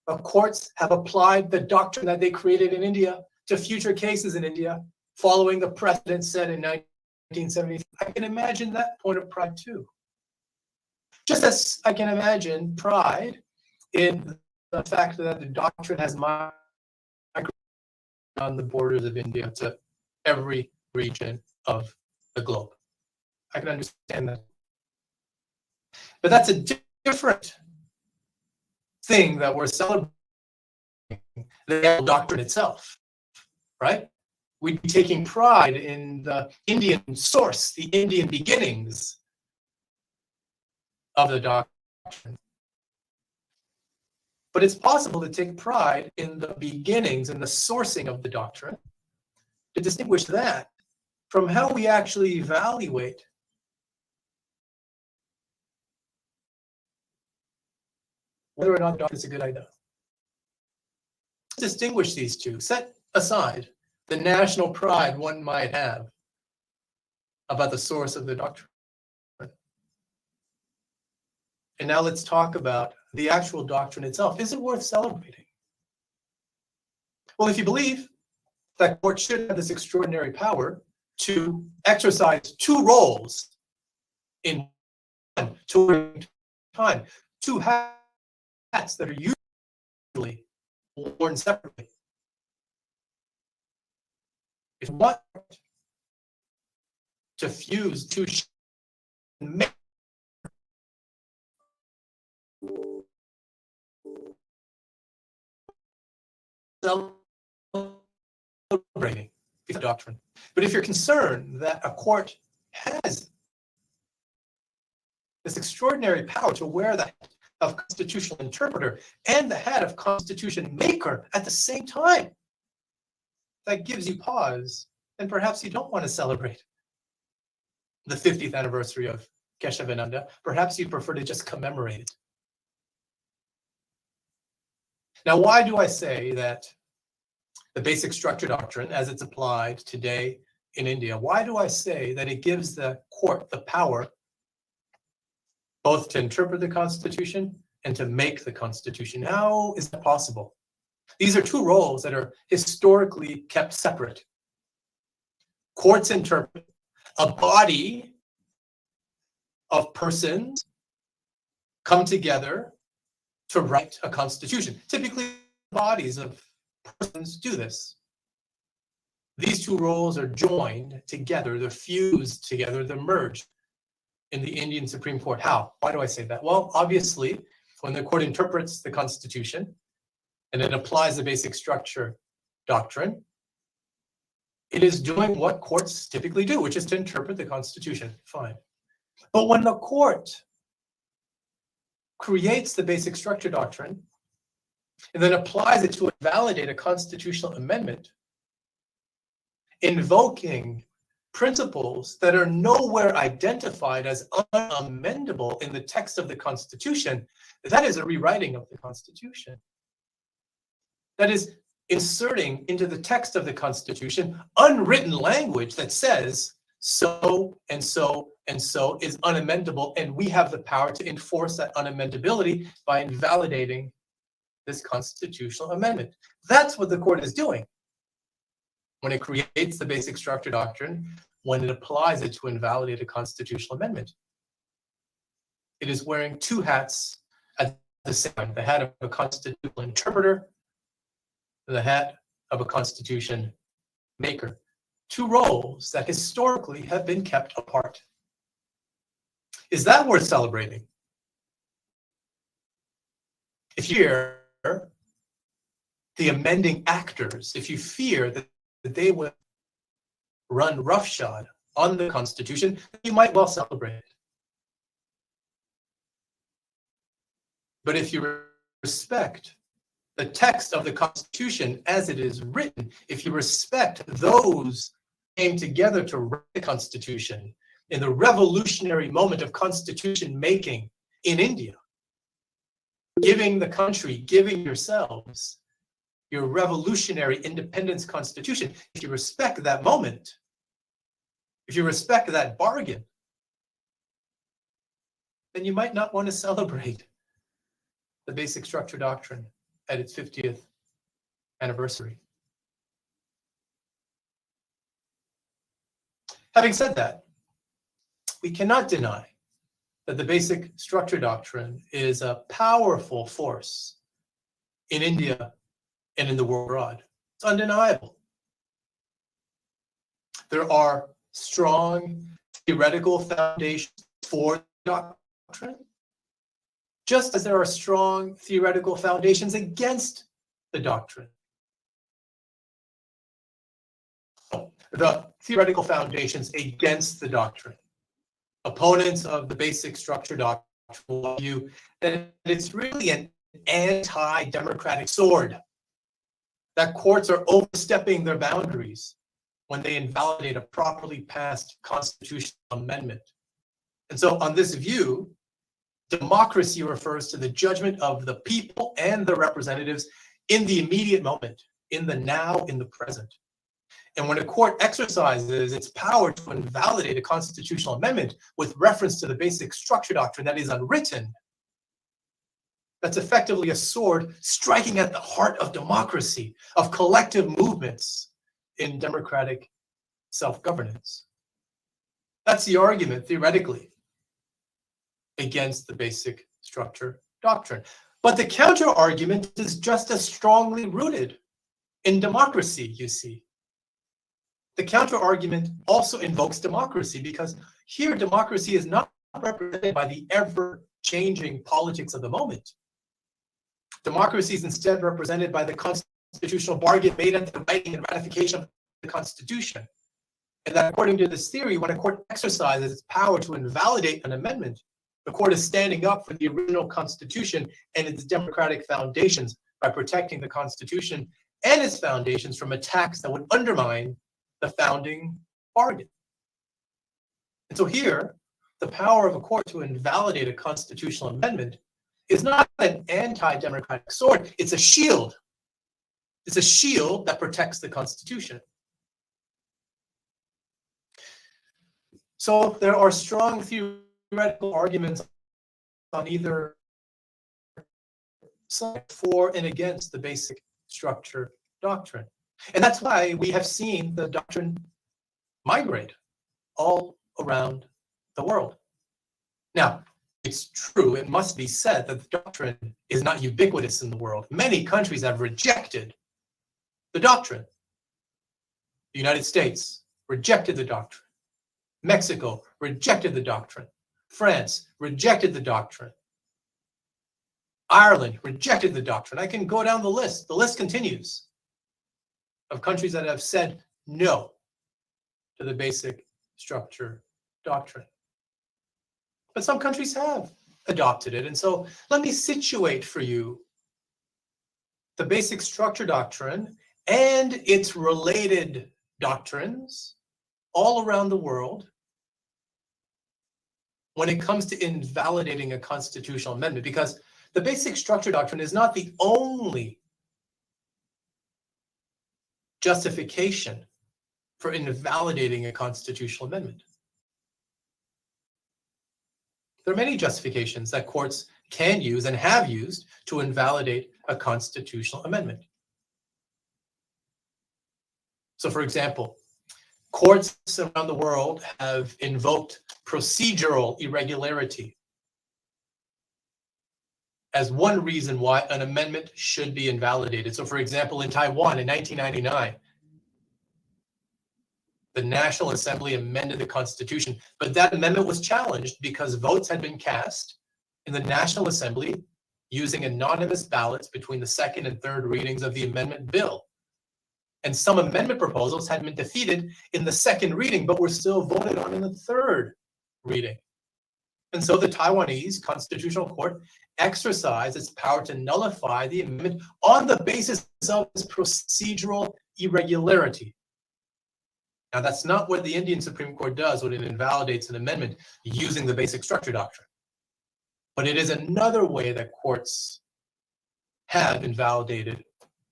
the courts have applied the doctrine that they created in India to future cases in India, following the precedent set in 1973. I can imagine that point of pride too. Just as I can imagine pride in the fact that the doctrine has migrated on the borders of India to every region of the globe. I can understand that. But that's a different thing that we're celebrating, the doctrine itself, right? We'd be taking pride in the Indian source, the Indian beginnings of the doctrine. But it's possible to take pride in the beginnings and the sourcing of the doctrine, to distinguish that from how we actually evaluate whether or not the doctrine is a good idea. Distinguish these two. Set aside the national pride one might have about the source of the doctrine. And now let's talk about the actual doctrine itself. Is it worth celebrating? Well, if you believe that courts should have this extraordinary power to exercise two roles in one time, two hats that are usually worn separately. If you want to fuse two celebrating the doctrine. But if you're concerned that a court has this extraordinary power to wear the hat of constitutional interpreter and the hat of constitution maker at the same time, that gives you pause, and perhaps you don't want to celebrate the 50th anniversary of Keshavananda. Perhaps you prefer to just commemorate it. Now, why do I say that the basic structure doctrine, as it's applied today in India, why do I say that it gives the court the power both to interpret the Constitution and to make the Constitution? How is that possible? These are two roles that are historically kept separate. Courts interpret. A body of persons come together to write a constitution. Typically, bodies of persons do this. These two roles are joined together, they're fused together, they're merged in the Indian Supreme Court. How? Why do I say that? Well, obviously, when the court interprets the Constitution and it applies the basic structure doctrine, it is doing what courts typically do, which is to interpret the Constitution. Fine. But when the court creates the basic structure doctrine and then applies it to invalidate a constitutional amendment, invoking principles that are nowhere identified as unamendable in the text of the Constitution, that is a rewriting of the Constitution. That is inserting into the text of the Constitution unwritten language that says so and so and so is unamendable, and we have the power to enforce that unamendability by invalidating this constitutional amendment. That's what the court is doing when it creates the basic structure doctrine, when it applies it to invalidate a constitutional amendment. It is wearing two hats at the same time, the hat of a constitutional interpreter and the hat of a constitution maker. Two roles that historically have been kept apart. Is that worth celebrating? If you fear the amending actors, if you fear that they will run roughshod on the Constitution, you might well celebrate it. But if you respect the text of the Constitution as it is written, if you respect those who came together to write the Constitution in the revolutionary moment of constitution making in India, giving the country, giving yourselves your revolutionary independence constitution, if you respect that moment, if you respect that bargain, then you might not want to celebrate the basic structure doctrine at its 50th anniversary. Having said that, we cannot deny that the basic structure doctrine is a powerful force in India and in the world abroad. It's undeniable. There are strong theoretical foundations for the doctrine, just as there are strong theoretical foundations against the doctrine. The theoretical foundations against the doctrine. Opponents of the basic structure doctrine will argue that it's really an anti-democratic sword, that courts are overstepping their boundaries when they invalidate a properly passed constitutional amendment. And so on this view, Democracy refers to the judgment of the people and the representatives in the immediate moment, in the now, in the present. And when a court exercises its power to invalidate a constitutional amendment with reference to the basic structure doctrine that is unwritten, that's effectively a sword striking at the heart of democracy, of collective movements in democratic self-governance. That's the argument, theoretically, against the basic structure doctrine. But the counter-argument is just as strongly rooted in democracy, you see. The counter-argument also invokes democracy, because here democracy is not represented by the ever-changing politics of the moment. Democracy is instead represented by the constitutional bargain made at the writing and ratification of the Constitution. And that according to this theory, when a court exercises its power to invalidate an amendment, the court is standing up for the original Constitution and its democratic foundations by protecting the Constitution and its foundations from attacks that would undermine the founding bargain. And so here, the power of a court to invalidate a constitutional amendment is not an anti-democratic sword, it's a shield. It's a shield that protects the Constitution. So there are strong theoretical arguments on either side for and against the basic structure doctrine. And that's why we have seen the doctrine migrate all around the world. Now, it's true, it must be said that the doctrine is not ubiquitous in the world. Many countries have rejected the doctrine. The United States rejected the doctrine. Mexico rejected the doctrine. France rejected the doctrine. Ireland rejected the doctrine. I can go down the list. The list continues of countries that have said no to the basic structure doctrine. But some countries have adopted it. And so let me situate for you the basic structure doctrine and its related doctrines all around the world when it comes to invalidating a constitutional amendment, because the basic structure doctrine is not the only justification for invalidating a constitutional amendment. There are many justifications that courts can use and have used to invalidate a constitutional amendment. So, for example, courts around the world have invoked procedural irregularity as one reason why an amendment should be invalidated. So, for example, in Taiwan in 1999, the National Assembly amended the Constitution, but that amendment was challenged because votes had been cast in the National Assembly using anonymous ballots between the second and third readings of the amendment bill. And some amendment proposals had been defeated in the second reading, but were still voted on in the third reading. And so the Taiwanese Constitutional Court exercised its power to nullify the amendment on the basis of this procedural irregularity. Now, that's not what the Indian Supreme Court does when it invalidates an amendment using the basic structure doctrine. But it is another way that courts have invalidated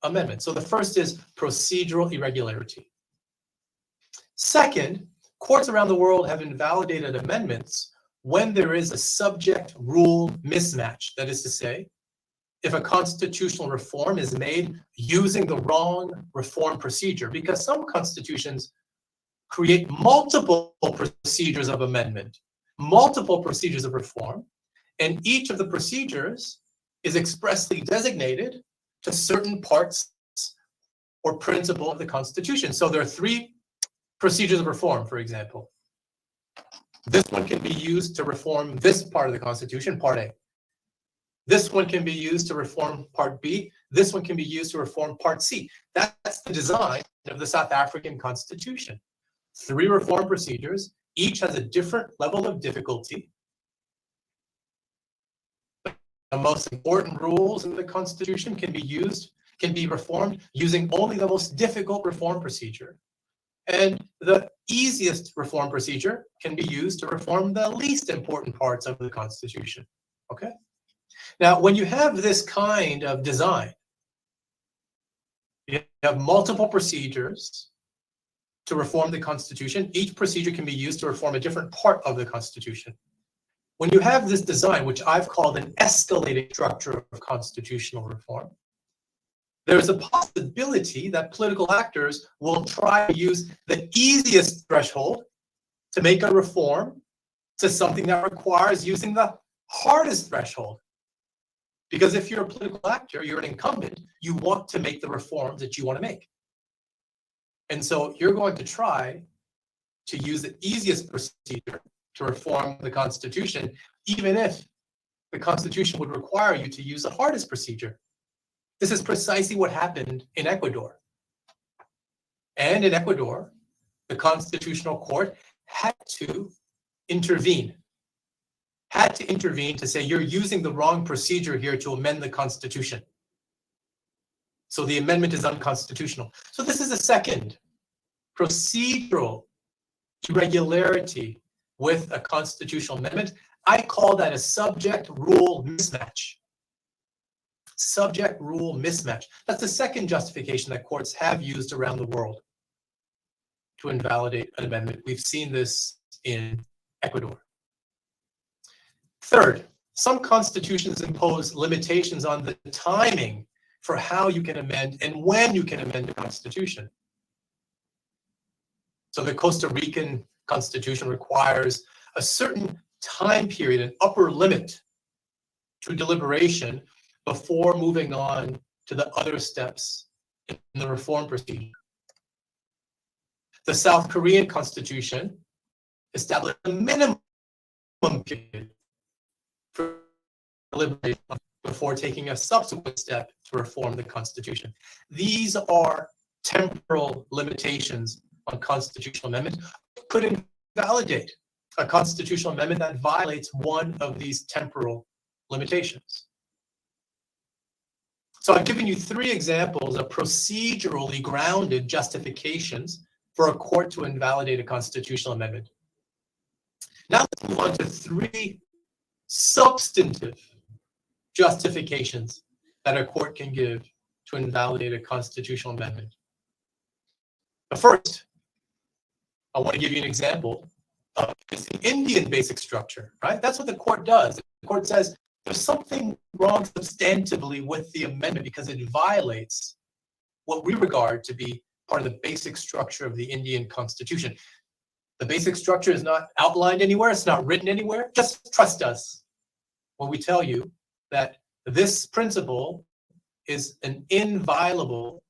amendments. So the first is procedural irregularity. Second, courts around the world have invalidated amendments when there is a subject-rule mismatch. That is to say, if a constitutional reform is made using the wrong reform procedure, because some constitutions create multiple procedures of amendment, multiple procedures of reform, and each of the procedures is expressly designated to certain parts or principle of the Constitution. So there are three procedures of reform, for example. This one can be used to reform this part of the Constitution, Part A. This one can be used to reform Part B. This one can be used to reform Part C. That's the design of the South African Constitution. Three reform procedures, each has a different level of difficulty. The most important rules in the Constitution can be reformed using only the most difficult reform procedure. And the easiest reform procedure can be used to reform the least important parts of the Constitution. Okay. Now, when you have this kind of design, you have multiple procedures to reform the Constitution. Each procedure can be used to reform a different part of the Constitution. When you have this design, which I've called an escalating structure of constitutional reform, there's a possibility that political actors will try to use the easiest threshold to make a reform to something that requires using the hardest threshold. Because if you're a political actor, you're an incumbent, you want to make the reforms that you want to make. And so you're going to try to use the easiest procedure to reform the Constitution, even if the Constitution would require you to use the hardest procedure. This is precisely what happened in Ecuador. And in Ecuador, the Constitutional Court had to intervene to say, you're using the wrong procedure here to amend the Constitution. So the amendment is unconstitutional. So this is a second procedural irregularity with a constitutional amendment. I call that a subject-rule mismatch. Subject-rule mismatch. That's the second justification that courts have used around the world to invalidate an amendment. We've seen this in Ecuador. Third, some constitutions impose limitations on the timing for how you can amend and when you can amend the Constitution. So the Costa Rican Constitution requires a certain time period, an upper limit to deliberation before moving on to the other steps in the reform procedure. The South Korean Constitution established a minimum period for deliberation before taking a subsequent step to reform the Constitution. These are temporal limitations on constitutional amendments. Could invalidate a constitutional amendment that violates one of these temporal limitations. So I've given you three examples of procedurally grounded justifications for a court to invalidate a constitutional amendment. Now let's move on to three substantive justifications that a court can give to invalidate a constitutional amendment. But first, I want to give you an example of the Indian basic structure, right? That's what the court does. The court says there's something wrong substantively with the amendment because it violates what we regard to be part of the basic structure of the Indian Constitution. The basic structure is not outlined anywhere. It's not written anywhere. Just trust us when we tell you that this principle is an inviolable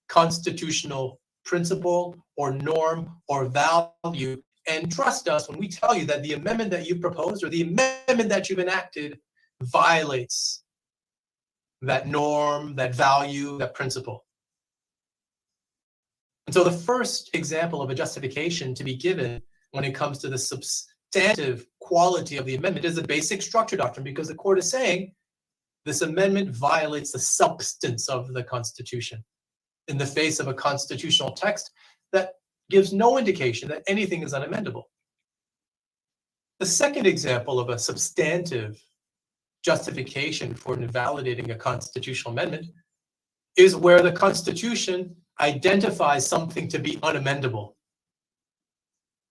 constitutional principle or norm or value. And trust us when we tell you that the amendment that you proposed or the amendment that you've enacted violates that norm, that value, that principle. And so the first example of a justification to be given when it comes to the substantive quality of the amendment is the basic structure doctrine, because the court is saying this amendment violates the substance of the Constitution in the face of a constitutional text that gives no indication that anything is unamendable. The second example of a substantive justification for invalidating a constitutional amendment is where the Constitution identifies something to be unamendable.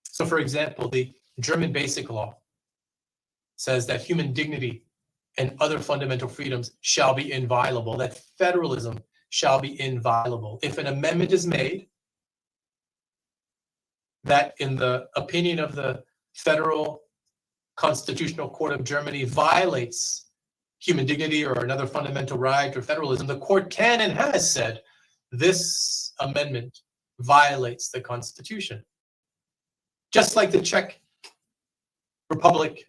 So, for example, the German Basic Law says that human dignity and other fundamental freedoms shall be inviolable, that federalism shall be inviolable. If an amendment is made that, in the opinion of the Federal Constitutional Court of Germany, violates human dignity or another fundamental right or federalism, the court can and has said this amendment violates the Constitution. Just like the Czech Republic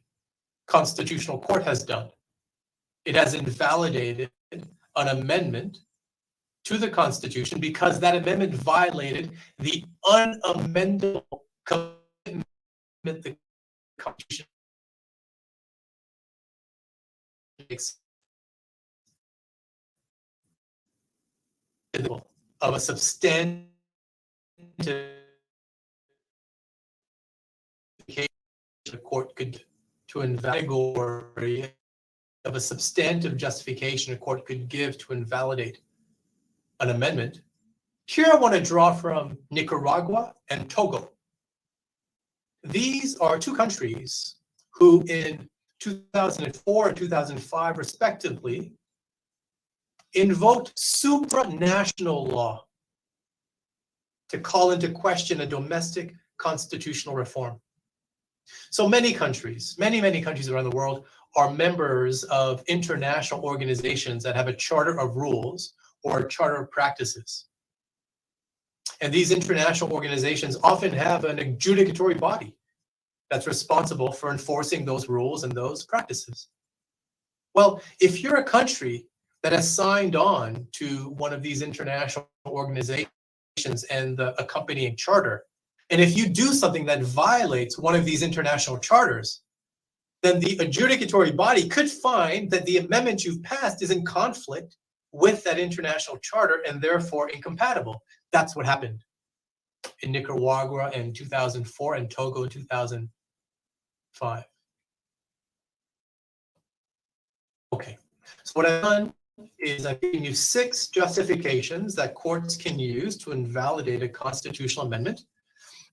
Constitutional Court has done. It has invalidated an amendment to the Constitution because that amendment violated the unamendable commitment the Constitution makes of a substantive case the court could to invalidate of a substantive justification a court could give to invalidate an amendment, here I want to draw from Nicaragua and Togo. These are two countries who in 2004 and 2005, respectively, invoked supranational law to call into question a domestic constitutional reform. So many countries, many countries around the world are members of international organizations that have a charter of rules or a charter of practices. And these international organizations often have an adjudicatory body that's responsible for enforcing those rules and those practices. Well, if you're a country that has signed on to one of these international organizations and the accompanying charter, and if you do something that violates one of these international charters, then the adjudicatory body could find that the amendment you've passed is in conflict with that international charter and therefore incompatible. That's what happened in Nicaragua in 2004 and Togo in 2005. Okay, so what I've done is I've given you 6 justifications that courts can use to invalidate a constitutional amendment.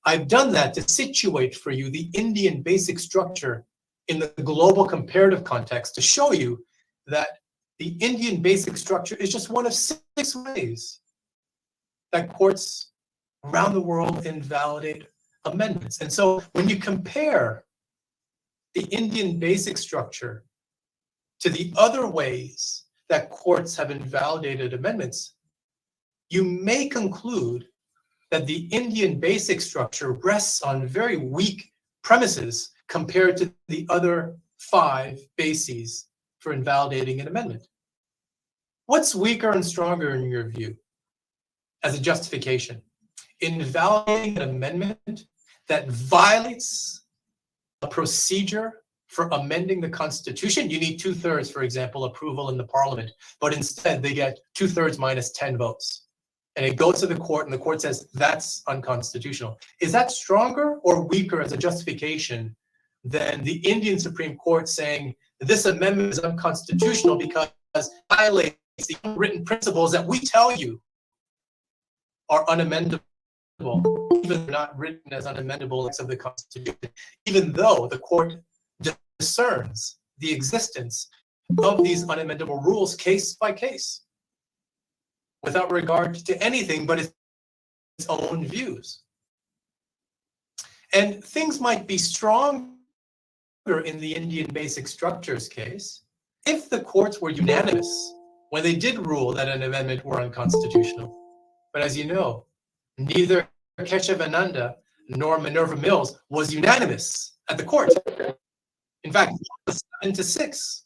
I've done that to situate for you the Indian basic structure in the global comparative context to show you that the Indian basic structure is just one of 6 ways that courts around the world invalidate amendments. And so when you compare the Indian basic structure to the other ways that courts have invalidated amendments, you may conclude that the Indian basic structure rests on very weak premises compared to the other 5 bases for invalidating an amendment. What's weaker and stronger in your view as a justification? Invalidating an amendment that violates a procedure for amending the Constitution. You need 2/3, for example, approval in the Parliament, but instead they get 2/3 minus 10 votes. And it goes to the court and the court says that's unconstitutional. Is that stronger or weaker as a justification than the Indian Supreme Court saying this amendment is unconstitutional because it violates the written principles that we tell you are unamendable, even not written as unamendable acts of the Constitution, even though the court discerns the existence of these unamendable rules case by case, without regard to anything but its own views. And things might be stronger in the Indian basic structures case if the courts were unanimous when they did rule that an amendment were unconstitutional. But as you know, neither Keshavananda nor Minerva Mills was unanimous at the court. In fact, 7-6.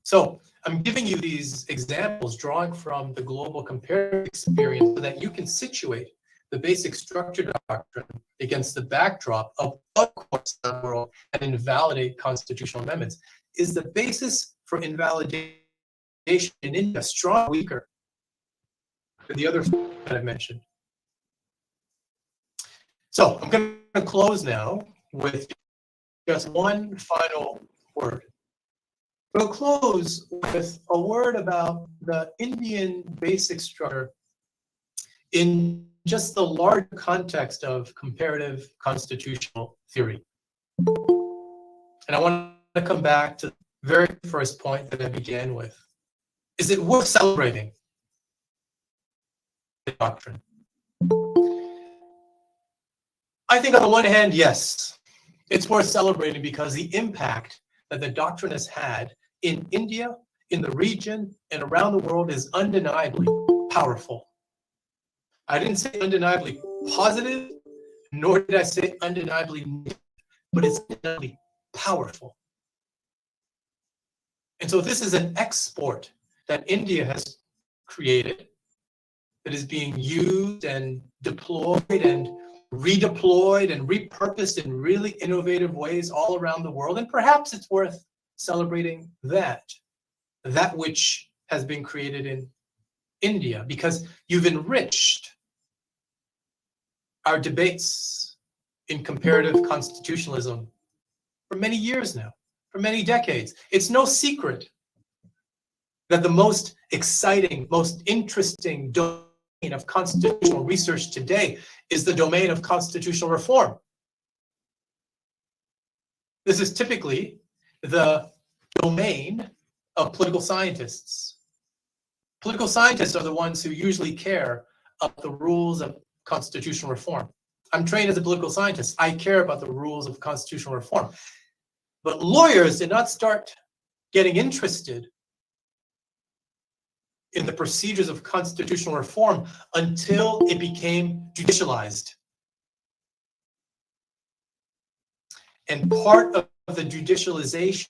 So I'm giving you these examples drawing from the global comparative experience so that you can situate the basic structure doctrine against the backdrop of other courts in the world and invalidate constitutional amendments. Is the basis for invalidation in India strong or weaker than the other that I've mentioned? So I'm going to close now with just one final word. We'll close with a word about the Indian basic structure in just the larger context of comparative constitutional theory. And I want to come back to the very first point that I began with. Is it worth celebrating the doctrine? I think on the one hand, yes, it's worth celebrating because the impact that the doctrine has had in India, in the region, and around the world is undeniably powerful. I didn't say undeniably positive, nor did I say undeniably negative, but it's undeniably powerful. And so this is an export that India has created that is being used and deployed and redeployed and repurposed in really innovative ways all around the world. And perhaps it's worth celebrating that which has been created in India, because you've enriched our debates in comparative constitutionalism for many years now, for many decades. It's no secret that the most exciting, most interesting domain of constitutional research today is the domain of constitutional reform. This is typically the domain of political scientists. Political scientists are the ones who usually care about the rules of constitutional reform. I'm trained as a political scientist. I care about the rules of constitutional reform. But lawyers did not start getting interested in the procedures of constitutional reform until it became judicialized. And part of the judicialization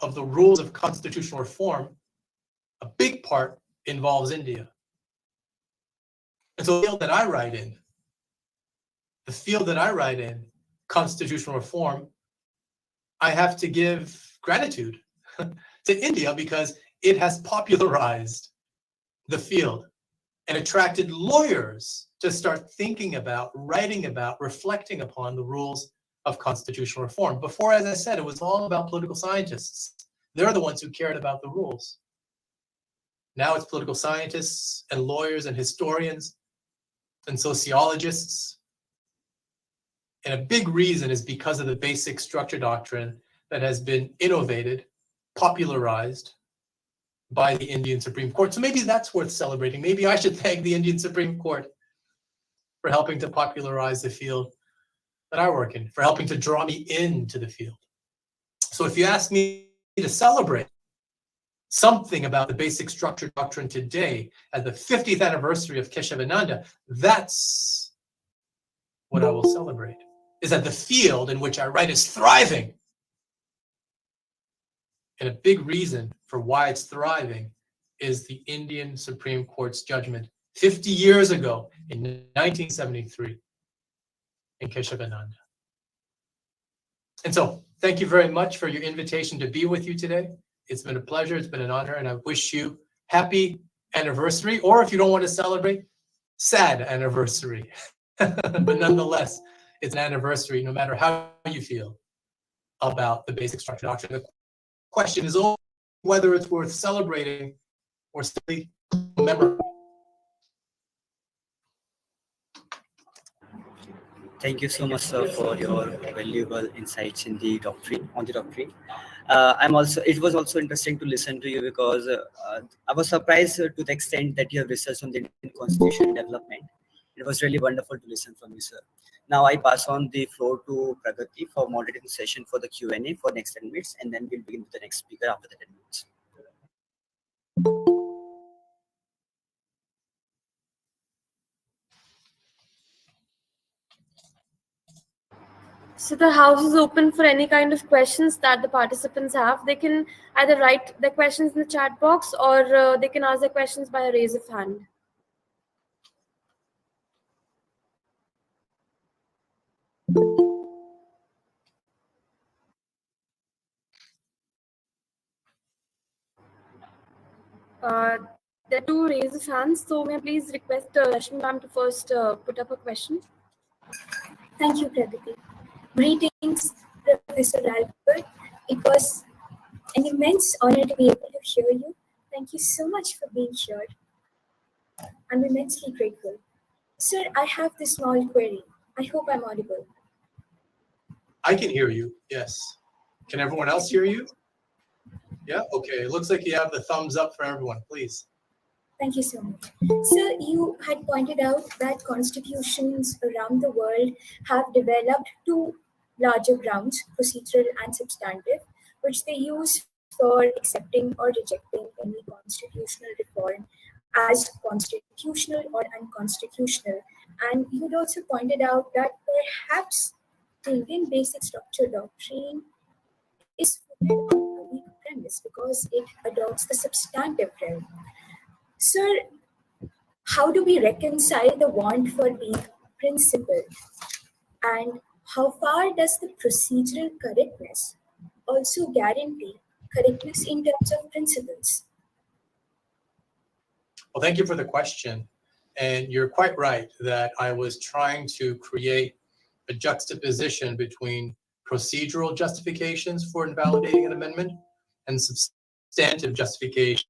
of the rules of constitutional reform, a big part involves India. And so the field that I write in, constitutional reform, I have to give gratitude to India because it has popularized the field and attracted lawyers to start thinking about, writing about, reflecting upon the rules of constitutional reform. Before, as I said, it was all about political scientists. They're the ones who cared about the rules. Now it's political scientists and lawyers and historians and sociologists. And a big reason is because of the basic structure doctrine that has been innovated, popularized by the Indian Supreme Court. So maybe that's worth celebrating. Maybe I should thank the Indian Supreme Court for helping to popularize the field that I work in, for helping to draw me into the field. So if you ask me to celebrate something about the basic structure doctrine today at the 50th anniversary of Keshavananda, that's what I will celebrate, is that the field in which I write is thriving. And a big reason for why it's thriving is the Indian Supreme Court's judgment 50 years ago in 1973 in Keshavananda. And so thank you very much for your invitation to be with you today. It's been a pleasure, it's been an honor, and I wish you happy anniversary, or if you don't want to celebrate, sad anniversary. But nonetheless, it's an anniversary no matter how you feel about the basic structure doctrine. The question is only whether it's worth celebrating or simply remembering. Thank you so much, sir, for your valuable insights in the doctrine, on the doctrine. It was also interesting to listen to you because I was surprised to the extent that you have researched on the Indian Constitution development. It was really wonderful to listen from you, sir. Now I pass on the floor to Pragati for moderating the session for the Q&A for next 10 minutes, and then we'll begin with the next speaker after the 10 minutes. So the house is open for any kind of questions that the participants have. They can either write their questions in the chat box or they can ask their questions by a raise of hand. There are two raise of hands, so may I please request Rashmi ma'am to first put up a question. Thank you, Pragati. Greetings, Professor Albert. It was an immense honor to be able to hear you. Thank you so much for being here. I'm immensely grateful. Sir, I have this small query. I hope I'm audible. I can hear you, yes. Can everyone else hear you? Yeah, okay. It looks like you have the thumbs up for everyone, please. Thank you so much. Sir, you had pointed out that constitutions around the world have developed two larger grounds, procedural and substantive, which they use for accepting or rejecting any constitutional reform as constitutional or unconstitutional. And you'd also pointed out that perhaps the Indian basic structure doctrine is footed on a weak premise because it adopts the substantive realm. Sir, how do we reconcile the want for being principled? And how far does the procedural correctness also guarantee correctness in terms of principles? Well, thank you for the question. And you're quite right that I was trying to create a juxtaposition between procedural justifications for invalidating an amendment and substantive justifications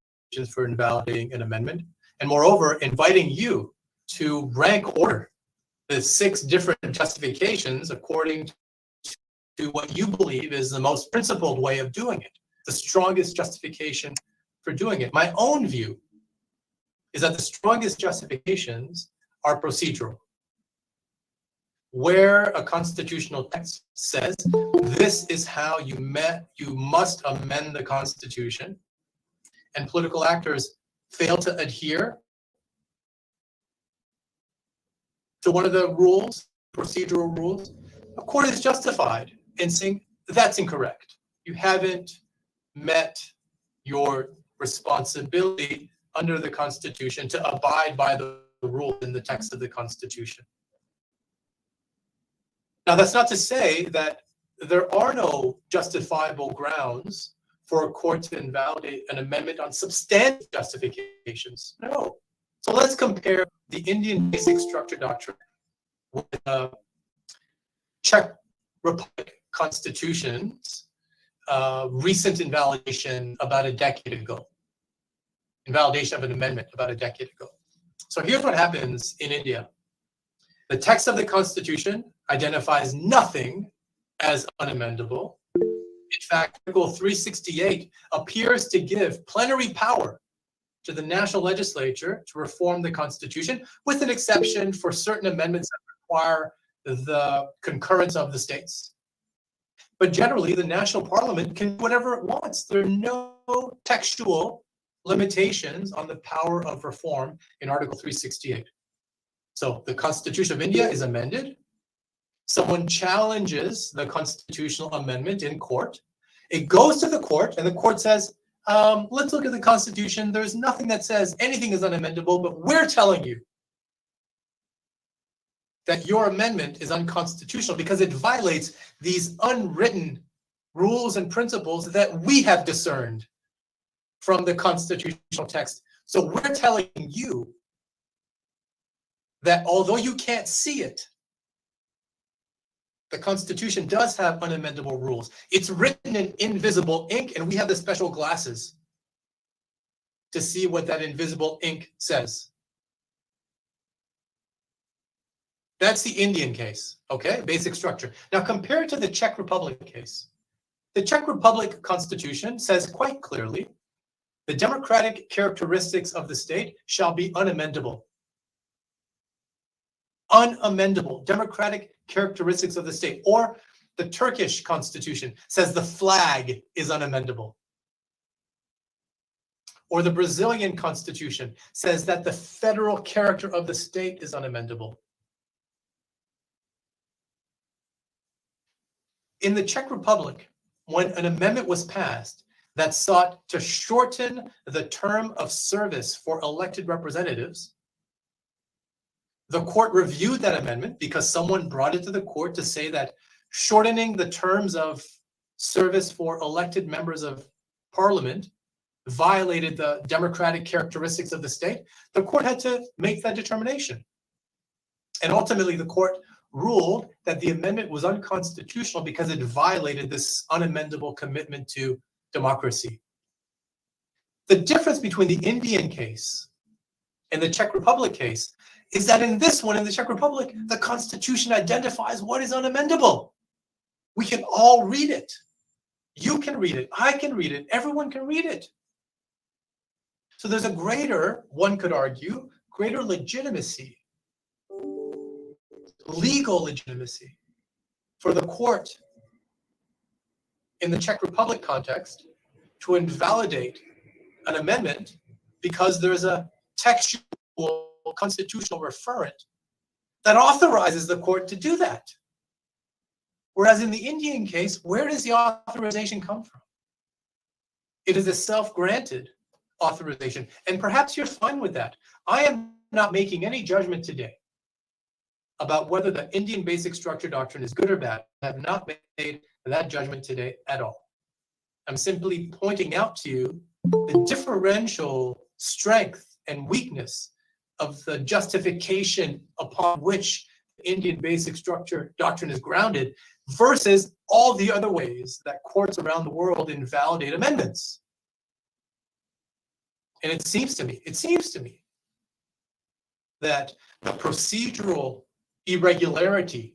for invalidating an amendment. And moreover, inviting you to rank order the 6 different justifications according to what you believe is the most principled way of doing it, the strongest justification for doing it. My own view is that the strongest justifications are procedural. Where a constitutional text says this is how you must amend the Constitution, and political actors fail to adhere to one of the rules, procedural rules, a court is justified in saying that's incorrect. You haven't met your responsibility under the Constitution to abide by the rules in the text of the Constitution. Now, that's not to say that there are no justifiable grounds for a court to invalidate an amendment on substantive justifications. No. So let's compare the Indian Basic Structure Doctrine with the Czech Republic Constitution's recent invalidation about a decade ago. Invalidation of an amendment about a decade ago. So here's what happens in India. The text of the Constitution identifies nothing as unamendable. In fact, Article 368 appears to give plenary power to the national legislature to reform the Constitution, with an exception for certain amendments that require the concurrence of the states. But generally, the national parliament can do whatever it wants. There are no textual limitations on the power of reform in Article 368. So the Constitution of India is amended. Someone challenges the constitutional amendment in court. It goes to the court, and the court says, let's look at the Constitution. There's nothing that says anything is unamendable, but we're telling you that your amendment is unconstitutional because it violates these unwritten rules and principles that we have discerned from the constitutional text. So we're telling you that although you can't see it, the Constitution does have unamendable rules. It's written in invisible ink, and we have the special glasses to see what that invisible ink says. That's the Indian case, okay? Basic structure. Now compare it to the Czech Republic case. The Czech Republic Constitution says quite clearly, the democratic characteristics of the state shall be unamendable. Unamendable, democratic characteristics of the state. Or the Turkish Constitution says the flag is unamendable. Or the Brazilian Constitution says that the federal character of the state is unamendable. In the Czech Republic, when an amendment was passed that sought to shorten the term of service for elected representatives, the court reviewed that amendment because someone brought it to the court to say that shortening the terms of service for elected members of parliament violated the democratic characteristics of the state. The court had to make that determination. And ultimately, the court ruled that the amendment was unconstitutional because it violated this unamendable commitment to democracy. The difference between the Indian case and the Czech Republic case is that in this one, in the Czech Republic, the Constitution identifies what is unamendable. We can all read it. You can read it. I can read it. Everyone can read it. So there's a greater, one could argue, greater legitimacy, legal legitimacy for the court in the Czech Republic context to invalidate an amendment because there's a textual constitutional referent that authorizes the court to do that. Whereas in the Indian case, where does the authorization come from? It is a self-granted authorization, and perhaps you're fine with that. I am not making any judgment today about whether the Indian Basic Structure Doctrine is good or bad. I have not made that judgment today at all. I'm simply pointing out to you the differential strength and weakness of the justification upon which the Indian Basic Structure Doctrine is grounded versus all the other ways that courts around the world invalidate amendments. And it seems to me that the procedural irregularity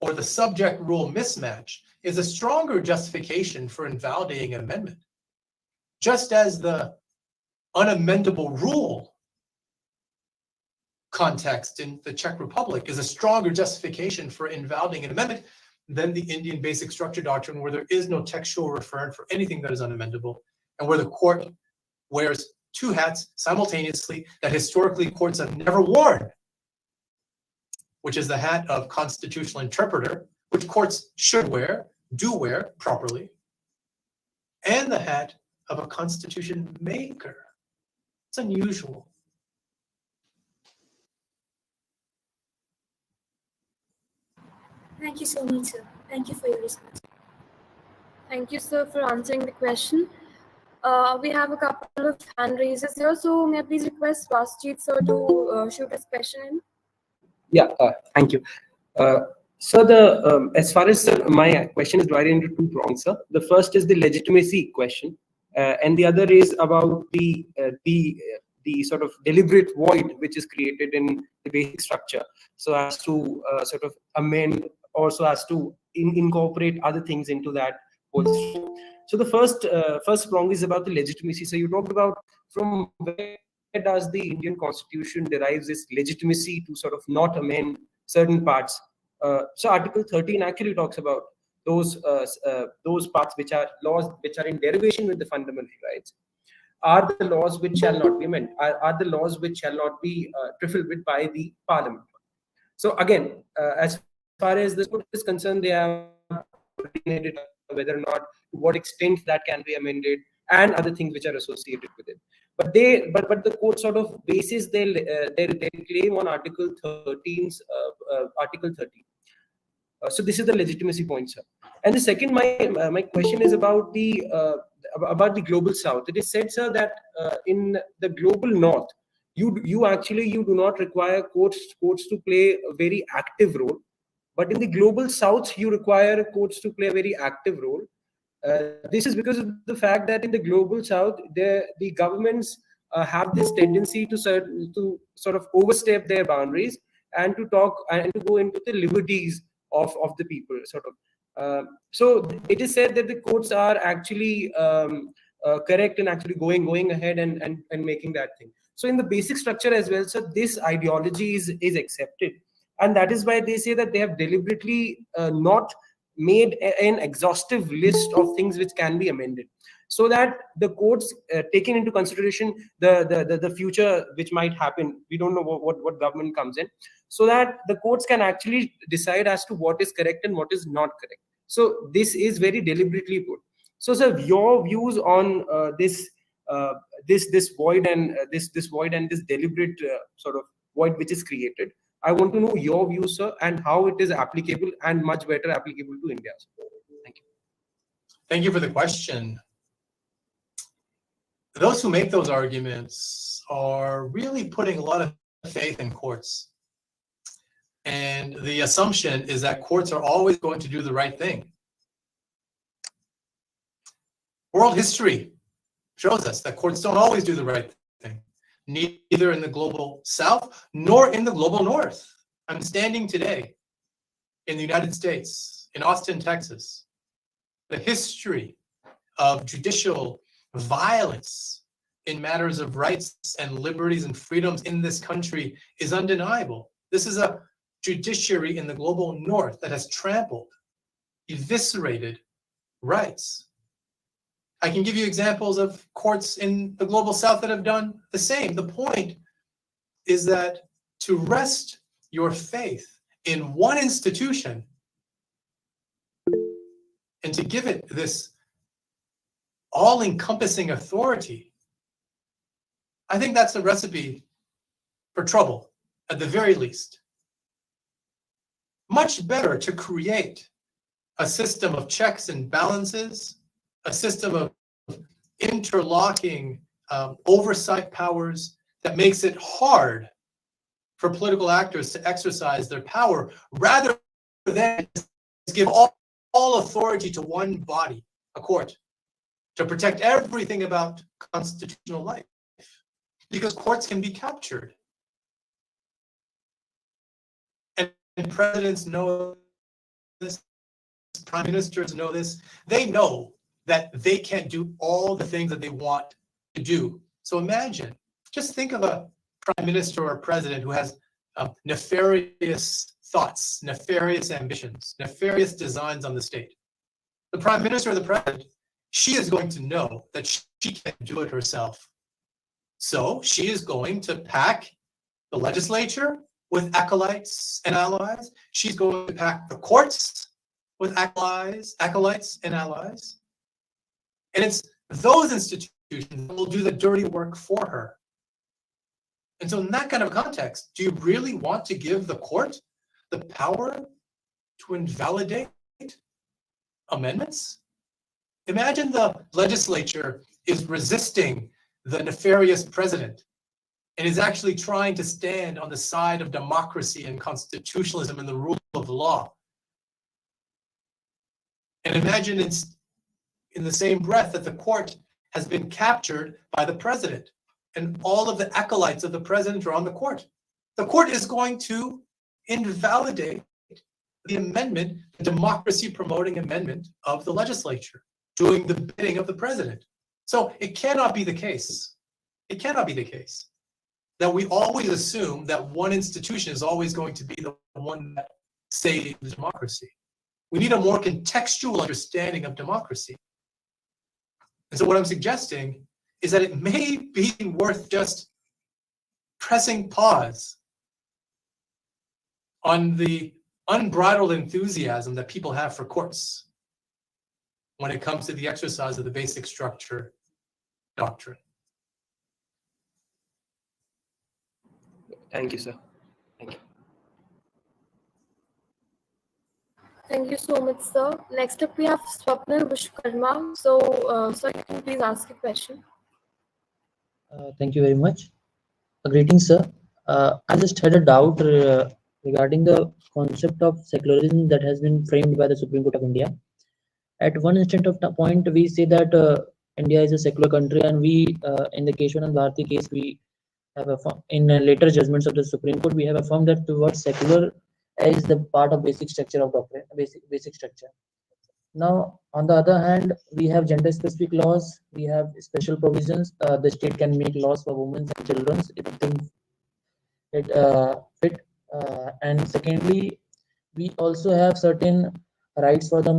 or the subject rule mismatch is a stronger justification for invalidating an amendment, just as the unamendable rule context in the Czech Republic is a stronger justification for invalidating an amendment than the Indian basic structure doctrine, where there is no textual referent for anything that is unamendable, and where the court wears two hats simultaneously that historically courts have never worn, which is the hat of constitutional interpreter, which courts should wear, do wear properly, and the hat of a constitution maker. It's unusual. Thank you so much, sir. Thank you for your response. Thank you, sir, for answering the question. We have a couple of hand raises here, so may I please request Vasjeet sir to shoot his question in? Yeah, thank you. So as far as my question is divided into two prongs, sir. The first is the legitimacy question, and the other is about the sort of deliberate void which is created in the basic structure, so as to sort of amend, or so as to incorporate other things into that whole system. So the first prong is about the legitimacy. So you talked about from where does the Indian Constitution derives its legitimacy to sort of not amend certain parts. So Article 13 actually talks about those parts which are laws which are in derivation with the fundamental rights, are the laws which shall not be amended, are the laws which shall not be trifled with by the Parliament. So again, as far as this is concerned, they have coordinated whether or not, to what extent that can be amended, and other things which are associated with it. But the court sort of bases their claim on Article 13's Article 13. So this is the legitimacy point, sir. And the second, my question is about the global south. It is said, sir, that in the global north, you do not require courts to play a very active role, but in the global south, you require courts to play a very active role. This is because of the fact that in the global south, the governments have this tendency to sort of overstep their boundaries and to talk and to go into the liberties of the people, sort of. So it is said that the courts are actually correct in actually going ahead and making that thing. So in the basic structure as well, so this ideology is accepted, and that is why they say that they have deliberately not made an exhaustive list of things which can be amended, so that the courts taking into consideration the future which might happen. We don't know what government comes in, so that the courts can actually decide as to what is correct and what is not correct. So this is very deliberately put. So sir, your views on this void and this void and this deliberate sort of void which is created. I want to know your views, sir, and how it is applicable and much better applicable to India. Thank you. Thank you for the question. Those who make those arguments are really putting a lot of faith in courts. And the assumption is that courts are always going to do the right thing. World history shows us that courts don't always do the right thing, neither in the global south nor in the global north. I'm standing today in the United States, in Austin, Texas. The history of judicial violence in matters of rights and liberties and freedoms in this country is undeniable. This is a judiciary in the global north that has trampled, eviscerated rights. I can give you examples of courts in the global south that have done the same. The point is that to rest your faith in one institution and to give it this all-encompassing authority, I think that's a recipe for trouble, at the very least. Much better to create a system of checks and balances, a system of interlocking oversight powers that makes it hard for political actors to exercise their power, rather than give all authority to one body, a court, to protect everything about constitutional life, because courts can be captured. And presidents know this, prime ministers know this. They know that they can't do all the things that they want to do. So imagine, just think of a prime minister or president who has nefarious thoughts, nefarious ambitions, nefarious designs on the state. The prime minister or the president, she is going to know that she can't do it herself. So she is going to pack the legislature with acolytes and allies. She's going to pack the courts with acolytes and allies. And it's those institutions that will do the dirty work for her. And so in that kind of context, do you really want to give the court the power to invalidate amendments? Imagine the legislature is resisting the nefarious president and is actually trying to stand on the side of democracy and constitutionalism and the rule of law. And imagine it's in the same breath that the court has been captured by the president and all of the acolytes of the president are on the court. The court is going to invalidate the amendment, the democracy promoting amendment of the legislature, doing the bidding of the president. So it cannot be the case. It cannot be the case that we always assume that one institution is always going to be the one that saves democracy. We need a more contextual understanding of democracy. And so what I'm suggesting is that it may be worth just pressing pause on the unbridled enthusiasm that people have for courts when it comes to the exercise of the basic structure doctrine. Thank you, sir. Thank you. Thank you so much, sir. Next up, we have Swapnil Vishwakarma. So, sir, you can please ask a question. Thank you very much. Greetings, sir. I just had a doubt regarding the concept of secularism that has been framed by the Supreme Court of India. At one instant of the point, we say that India is a secular country, and we, in the Keshwan and Bharati case, we have in later judgments of the Supreme Court, we have affirmed that the word secular is the part of basic structure of doctrine, basic structure. Now, on the other hand, we have gender-specific laws. We have special provisions. The state can make laws for women and children if it fit. And secondly, we also have certain rights for the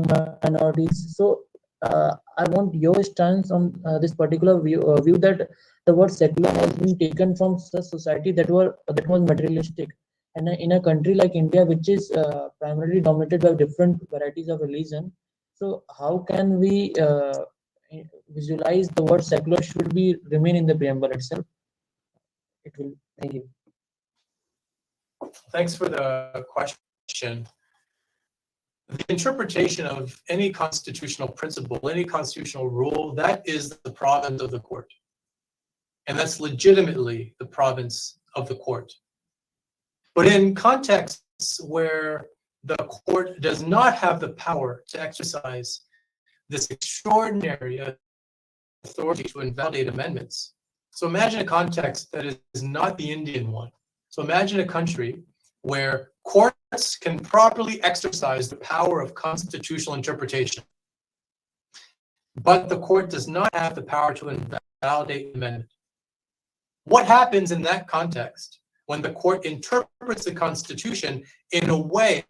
minorities. So, I want your stance on this particular view that the word secular has been taken from such society that was materialistic. And in a country like India, which is primarily dominated by different varieties of religion, so how can we visualize the word secular should be remain in the preamble itself? It will. Thank you. Thanks for the question. The interpretation of any constitutional principle, any constitutional rule, that is the province of the court. And that's legitimately the province of the court. But in contexts where the court does not have the power to exercise this extraordinary authority to invalidate amendments. So imagine a context that is not the Indian one. So imagine a country where courts can properly exercise the power of constitutional interpretation, but the court does not have the power to invalidate amendment. What happens in that context when the court interprets the Constitution in a way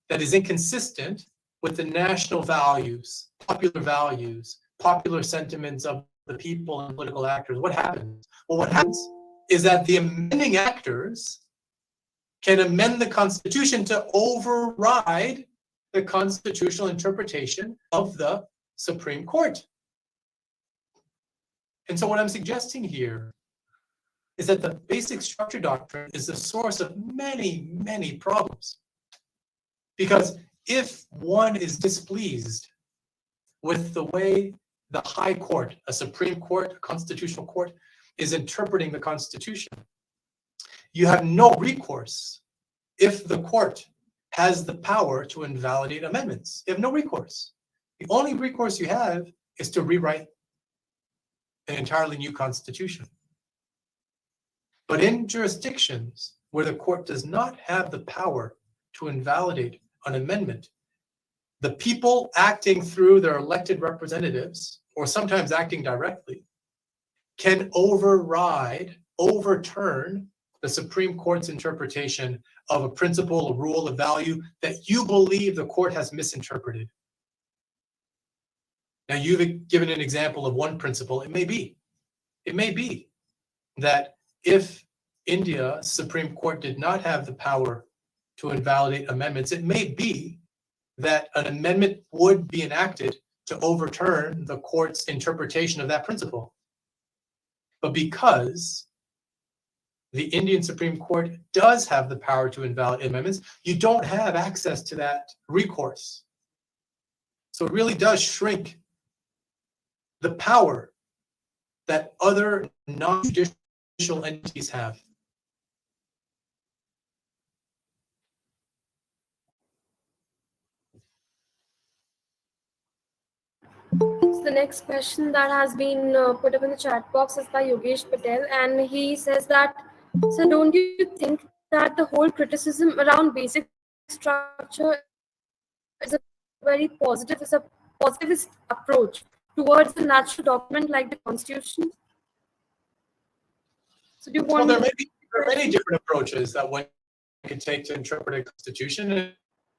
that is inconsistent with the national values, popular sentiments of the people and political actors? What happens? Well, what happens is that the amending actors can amend the Constitution to override the constitutional interpretation of the Supreme Court. And so what I'm suggesting here is that the basic structure doctrine is the source of many, many problems. Because if one is displeased with the way the High Court, a Supreme Court, a constitutional court, is interpreting the Constitution, you have no recourse if the court has the power to invalidate amendments. You have no recourse. The only recourse you have is to rewrite an entirely new constitution. But in jurisdictions where the court does not have the power to invalidate an amendment, the people acting through their elected representatives, or sometimes acting directly, can overturn the Supreme Court's interpretation of a principle, a rule, a value that you believe the court has misinterpreted. Now, you've given an example of one principle. It may be that if India's Supreme Court did not have the power to invalidate amendments, it may be that an amendment would be enacted to overturn the court's interpretation of that principle. But because the Indian Supreme Court does have the power to invalidate amendments, you don't have access to that recourse. So it really does shrink the power that other non-judicial entities have. So the next question that has been put up in the chat box is by Yogesh Patel, and he says that, so don't you think that the whole criticism around basic structure is a very positivist approach towards the natural document like the Constitution? So do you want Well, there are many different approaches that one can take to interpret a constitution,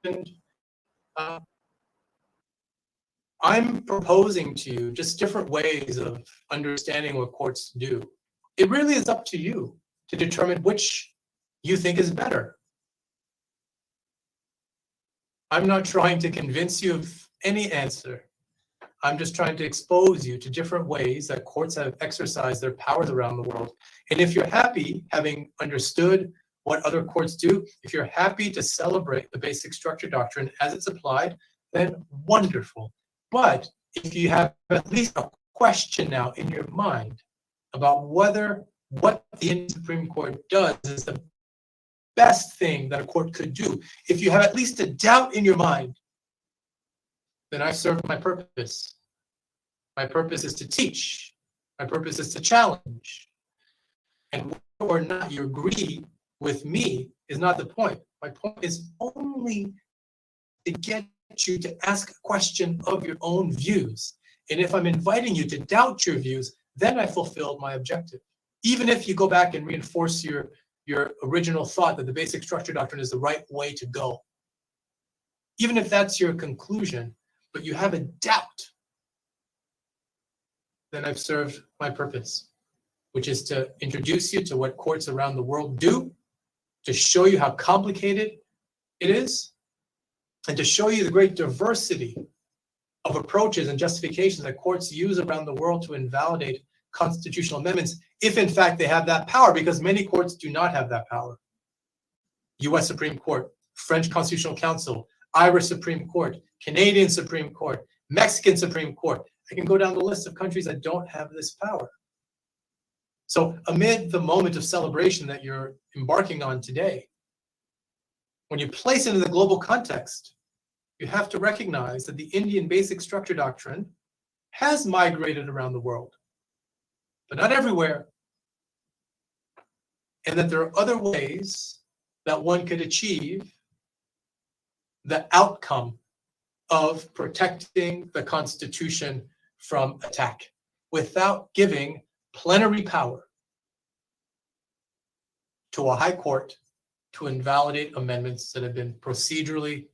and I'm proposing to you just different ways of understanding what courts do. It really is up to you to determine which you think is better. I'm not trying to convince you of any answer. I'm just trying to expose you to different ways that courts have exercised their powers around the world. And if you're happy, having understood what other courts do, if you're happy to celebrate the basic structure doctrine as it's applied, then wonderful. But if you have at least a question now in your mind about whether what the Indian Supreme Court does is the best thing that a court could do, if you have at least a doubt in your mind, then I've served my purpose. My purpose is to teach. My purpose is to challenge. And whether or not you agree with me is not the point. My point is only to get you to ask a question of your own views. And if I'm inviting you to doubt your views, then I fulfilled my objective. Even if you go back and reinforce your original thought that the basic structure doctrine is the right way to go. Even if that's your conclusion, but you have a doubt, then I've served my purpose, which is to introduce you to what courts around the world do, to show you how complicated it is, and to show you the great diversity of approaches and justifications that courts use around the world to invalidate constitutional amendments, if in fact they have that power, because many courts do not have that power. US Supreme Court, French Constitutional Council, Irish Supreme Court, Canadian Supreme Court, Mexican Supreme Court. I can go down the list of countries that don't have this power. So amid the moment of celebration that you're embarking on today, when you place it in the global context, you have to recognize that the Indian basic structure doctrine has migrated around the world, but not everywhere. And that there are other ways that one could achieve the outcome of protecting the Constitution from attack without giving plenary power to a high court to invalidate amendments that have been procedurally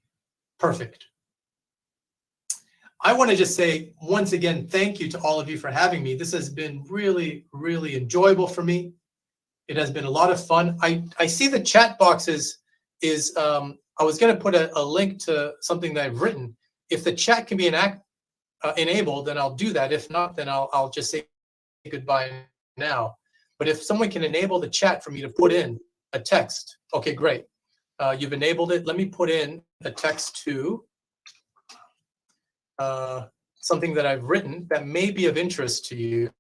perfect. I want to just say once again, thank you to all of you for having me. This has been really, really enjoyable for me. It has been a lot of fun. I see the chat box is I was going to put a link to something that I've written. If the chat can be enabled, then I'll do that. If not, then I'll just say goodbye now. But if someone can enable the chat for me to put in a text, okay, great. You've enabled it. Let me put in a text to something that I've written that may be of interest to you.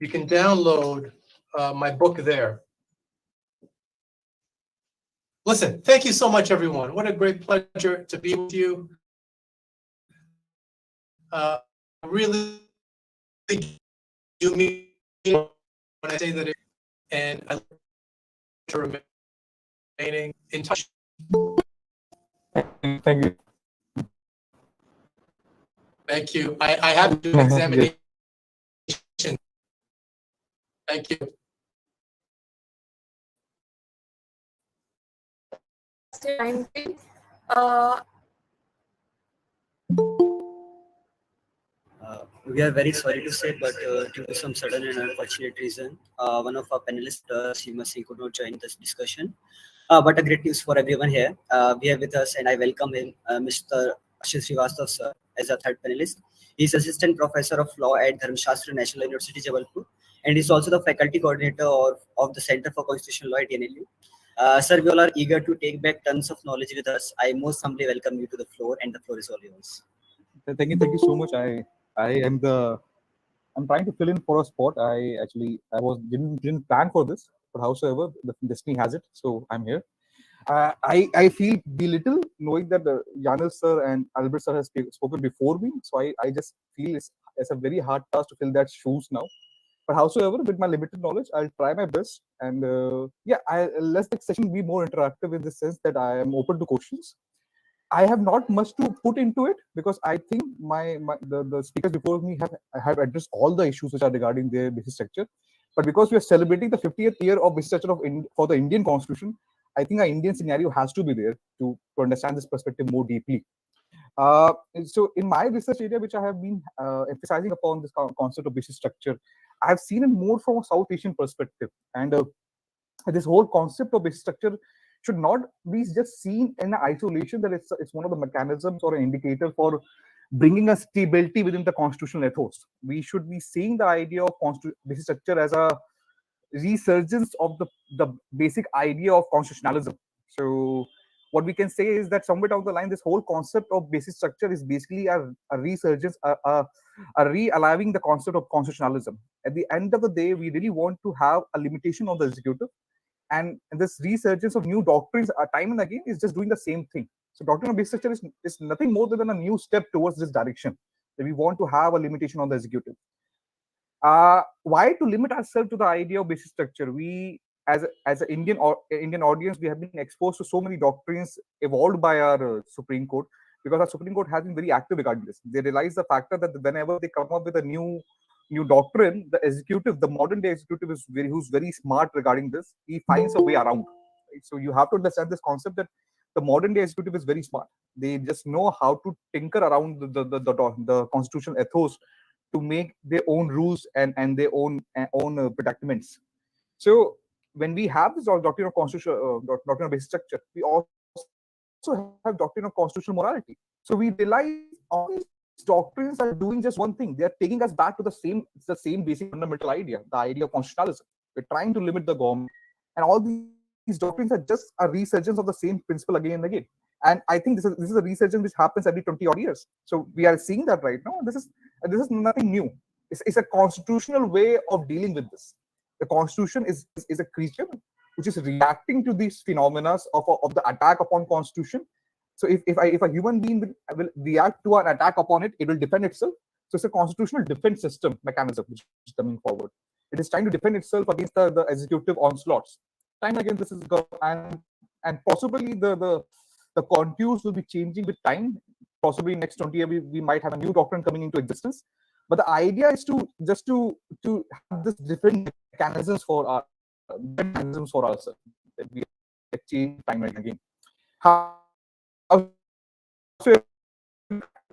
You can download my book there. Listen, thank you so much, everyone. What a great pleasure to be with you. Really do mean when I say that, and I look forward to remaining in touch. Thank you. Thank you. I have to do an examination. Thank you. Time. We are very sorry to say, but due to some sudden and unfortunate reason, one of our panelists, Seema Singh, could not join this discussion. But a great news for everyone here. We have with us, and I welcome him, Mr. Ashit Srivastava, sir, as a third panelist. He's Assistant Professor of Law at Dharmashastra National University, Jabalpur, and he's also the Faculty Coordinator of the Center for Constitutional Law at DNLU. Sir, we all are eager to take back tons of knowledge with us. I most humbly welcome you to the floor, and the floor is all yours. Thank you so much. I'm trying to fill in for a spot. I didn't plan for this, but howsoever the destiny has it, so I'm here. I feel belittled knowing that Yaniv sir and Albert sir has spoken before me, so I just feel it's a very hard task to fill that shoes now. But howsoever, with my limited knowledge, I'll try my best. And let the session be more interactive in the sense that I am open to questions. I have not much to put into it because I think the speakers before me have addressed all the issues which are regarding their basic structure. But because we are celebrating the 50th year of basic structure for the Indian Constitution, I think our Indian scenario has to be there to understand this perspective more deeply. So in my research area, which I have been emphasizing upon this concept of basic structure, I have seen it more from a South Asian perspective. And this whole concept of basic structure should not be just seen in isolation, that it's one of the mechanisms or an indicator for bringing a stability within the constitutional ethos. We should be seeing the idea of basic structure as a resurgence of the basic idea of constitutionalism. So what we can say is that somewhere down the line, this whole concept of basic structure is basically a resurgence, a re-allowing the concept of constitutionalism. At the end of the day, we really want to have a limitation on the executive, and this resurgence of new doctrines time and again is just doing the same thing. So doctrine of basic structure is nothing more than a new step towards this direction, that we want to have a limitation on the executive. Why to limit ourselves to the idea of basic structure? We, as an Indian audience, we have been exposed to so many doctrines evolved by our Supreme Court, because our Supreme Court has been very active regarding this. They realize the factor that whenever they come up with a new doctrine, the executive, the modern day executive, who's very smart regarding this. He finds a way around. Right? So you have to understand this concept that the modern day executive is very smart. They just know how to tinker around the constitutional ethos to make their own rules and their own predicaments. So when we have this doctrine of constitutional doctrine of basic structure, we also have doctrine of constitutional morality. So we realize all these doctrines are doing just one thing. They are taking us back to the same basic fundamental idea, the idea of constitutionalism. We're trying to limit the government, and all these doctrines are just a resurgence of the same principle again and again. And I think this is a resurgence which happens every 20 odd years. So we are seeing that right now. This is nothing new. It's a constitutional way of dealing with this. The Constitution is a creature which is reacting to these phenomena of the attack upon Constitution. So if a human being will react to an attack upon it, it will defend itself. So it's a constitutional defense system mechanism which is coming forward. It is trying to defend itself against the executive onslaughts. Time again, this is and possibly the contours will be changing with time. Possibly next 20 years we might have a new doctrine coming into existence. But the idea is to have this different mechanisms for ourselves that we change time and again. How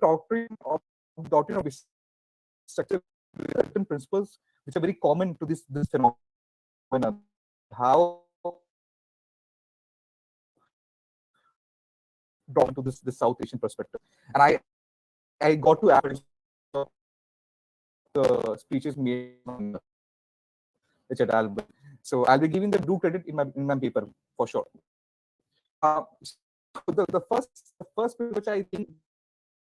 doctrine of structure, certain principles which are very common to this phenomenon. How drawn to this South Asian perspective, and I got to add the speeches made on which at Albert. So I'll be giving the due credit in my paper for sure. The first which I think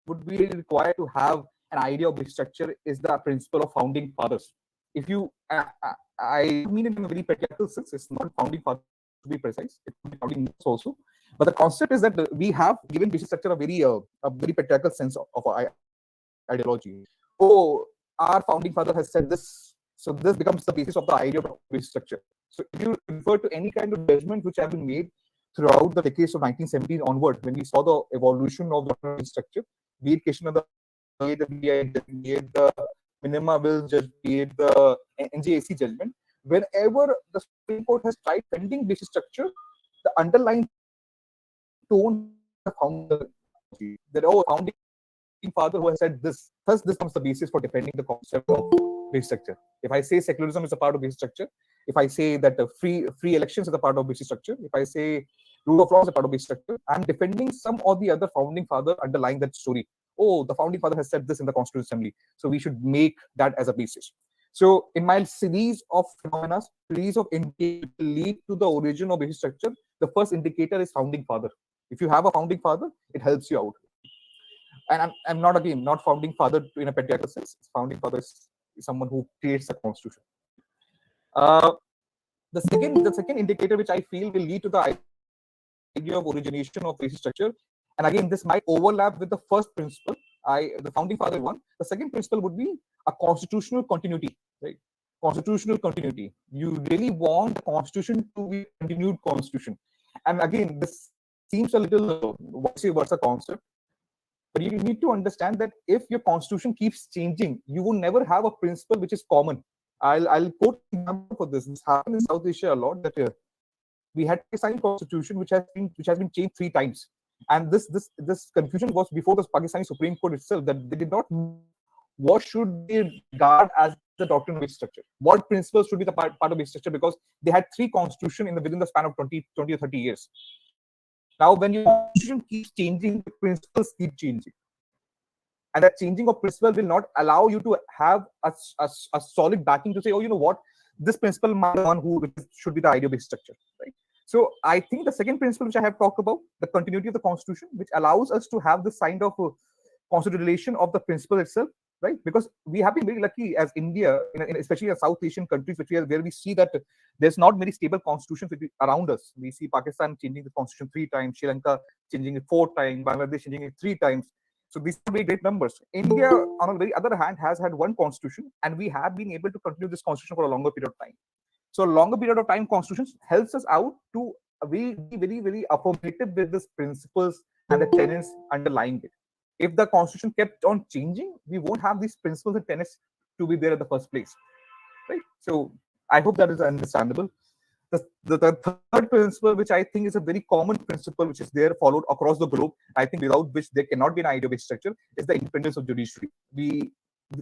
would be required to have an idea of this structure is the principle of founding fathers. If you, I mean it in a very practical sense, it's not founding fathers to be precise. It could be founding myths also. But the concept is that we have given basic structure a very patriarchal sense of our ideology. Oh, our founding father has said this, so this becomes the basis of the idea of basic structure. So if you refer to any kind of judgment which have been made throughout the decades of 1970s onward, when we saw the evolution of the basic structure, be it question of the be it the minima will judge, be it the NJAC judgment, whenever the Supreme Court has tried pending basic structure, the underlying tone founding that founding father who has said this, thus this becomes the basis for defending the concept of basic structure. If I say secularism is a part of basic structure, if I say that free elections is a part of basic structure, if I say rule of law is a part of basic structure, I'm defending some or the other founding father underlying that story. Oh, the founding father has said this in the Constitutional Assembly, so we should make that as a basis. So in my series of phenomena, series of indicators lead to the origin of basic structure, the first indicator is founding father. If you have a founding father, it helps you out. And I'm not, again, not founding father in a patriarchal sense. Founding father is someone who creates a constitution. The second indicator which I feel will lead to the idea of origination of basic structure, and again this might overlap with the first principle, the founding father one. The second principle would be a constitutional continuity, right? Constitutional continuity. You really want the constitution to be a continued constitution, and again this seems a little vice versa concept. But you need to understand that if your constitution keeps changing, you will never have a principle which is common. I'll quote an example for this. This happened in South Asia a lot. That we had a Pakistani constitution which has been changed 3 times, and this confusion was before the Pakistani Supreme Court itself, that they did not know what should they regard as the doctrine of basic structure, what principles should be the part of basic structure, because they had 3 constitutions within the span of 20 or 30 years. Now, when your constitution keeps changing, the principles keep changing. And that changing of principle will not allow you to have a solid backing to say, oh, you know what, this principle might be one who should be the idea of basic structure, right? So I think the second principle which I have talked about, the continuity of the constitution, which allows us to have this kind of consideration of the principle itself, right? Because we have been very lucky as India, especially in South Asian countries, where we see that there's not very stable constitutions around us. We see Pakistan changing the constitution 3 times, Sri Lanka changing it 4 times, Bangladesh changing it 3 times. So these are very great numbers. India, on the very other hand, has had 1 constitution, and we have been able to continue this constitution for a longer period of time. So a longer period of time constitution helps us out to be very, very affirmative with these principles and the tenets underlying it. If the constitution kept on changing, we won't have these principles and tenets to be there in the first place, right? So I hope that is understandable. The third principle, which I think is a very common principle, which is there followed across the globe, I think without which there cannot be an idea of structure, is the independence of judiciary.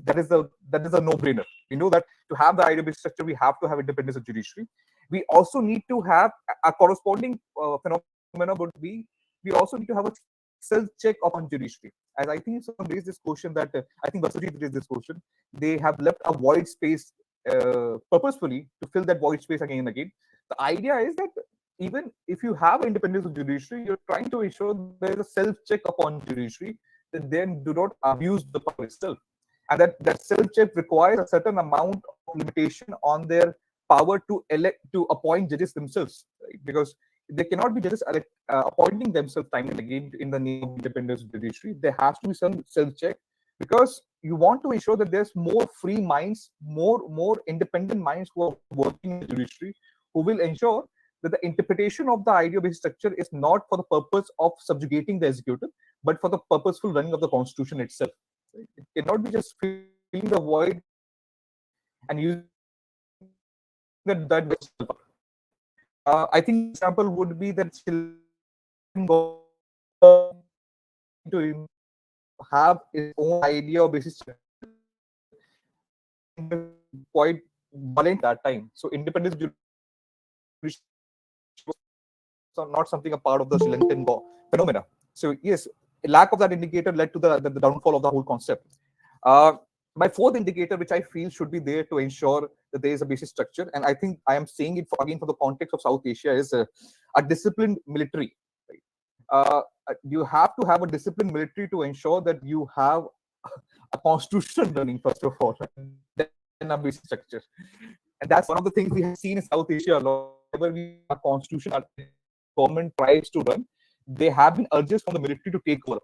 That is a no-brainer. We know that to have the idea of structure, we have to have independence of judiciary. We also need to have a corresponding phenomena would be, we also need to have a self-check upon judiciary. As I think someone raised this question, that I think Vasudji raised this question, they have left a void space purposefully to fill that void space again and again. The idea is that even if you have independence of judiciary, you're trying to ensure there is a self-check upon judiciary, that then do not abuse the power itself. And that self-check requires a certain amount of limitation on their power to appoint judges themselves, right? Because they cannot be judges appointing themselves time and again in the name of independence of judiciary. There has to be some self-check, because you want to ensure that there's more free minds, more independent minds who are working in the judiciary, who will ensure that the interpretation of the idea of basic structure is not for the purpose of subjugating the executive, but for the purposeful running of the constitution itself. It cannot be just filling the void and using that. I think example would be that to have its own idea of basic structure quite violent that time. So independence was not something a part of the Sri Lankan phenomena. So yes, a lack of that indicator led to the downfall of the whole concept. My fourth indicator, which I feel should be there to ensure that there is a basic structure, and I think I am saying it again for the context of South Asia, is a disciplined military. Right? You have to have a disciplined military to ensure that you have a constitution running, first of all, then a basic structure. And that's one of the things we have seen in South Asia a lot. whenever we our constitution, our government tries to run, they have been urges from the military to take over.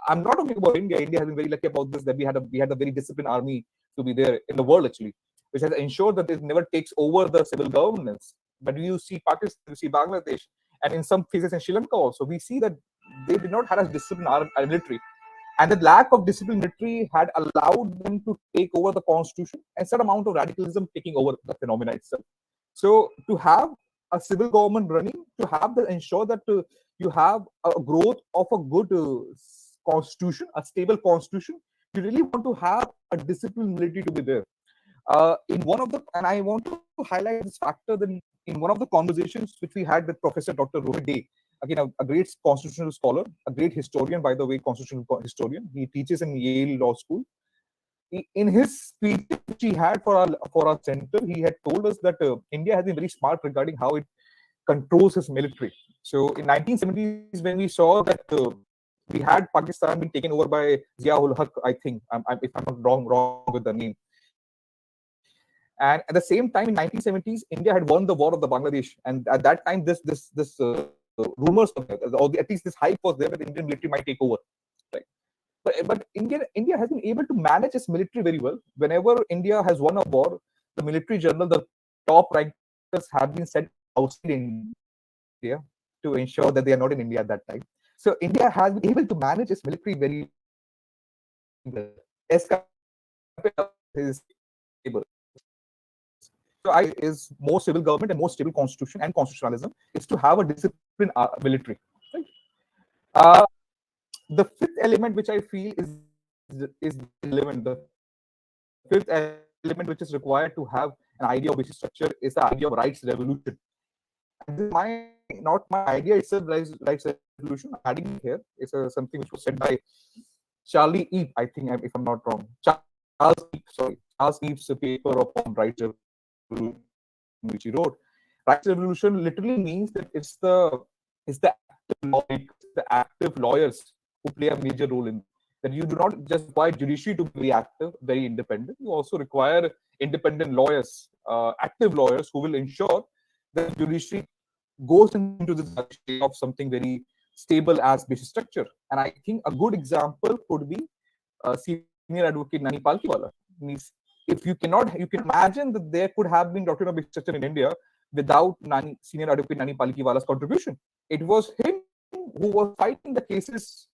I'm not talking about India. India has been very lucky about this, that we had a very disciplined army to be there in the world actually, which has ensured that it never takes over the civil governance. But you see Pakistan, you see Bangladesh, and in some cases in Sri Lanka also, we see that they did not have a disciplined military. And the lack of discipline military had allowed them to take over the constitution and certain amount of radicalism taking over the phenomena itself. So to have a civil government running, to have the ensure that you have a growth of a good constitution, a stable constitution, you really want to have a disciplined military to be there. In one of the, and I want to highlight this factor that in one of the conversations which we had with Professor Dr. Rohit, again, a great constitutional scholar, a great historian, by the way, constitutional historian. He teaches in Yale Law School. In his speech which he had for our center, he had told us that India has been very smart regarding how it controls its military. So in 1970s, when we saw that we had Pakistan being taken over by Zia-ul Haq, I think, if I'm not wrong with the name. And at the same time, in 1970s, India had won the war of the Bangladesh, and at that time, this rumors, or at least this hype was there that the Indian military might take over. Right? But India has been able to manage its military very well. Whenever India has won a war, the military journal, the top rankers have been sent outside India to ensure that they are not in India at that time. So India has been able to manage its military very well. Is stable. So is more civil government and more stable constitution and constitutionalism is to have a disciplined military. Right? The fifth element which I feel is relevant, the fifth element which is required to have an idea of basic structure is the idea of rights revolution. And this is not my idea itself, rights revolution. I'm adding here. It's something which was said by Charlie Eve, I think, if I'm not wrong. Charles Eve's paper upon rights revolution, which he wrote. Rights revolution literally means that it's the active lawyers who play a major role in that. You do not just require judiciary to be very active, very independent. You also require independent lawyers, active lawyers who will ensure that judiciary goes into the direction of something very stable as basic structure. And I think a good example could be senior advocate Nani Palkiwala. If you can imagine that there could have been doctrine of basic structure in India without senior advocate Nani Palkiwala's contribution. It was him who was fighting the cases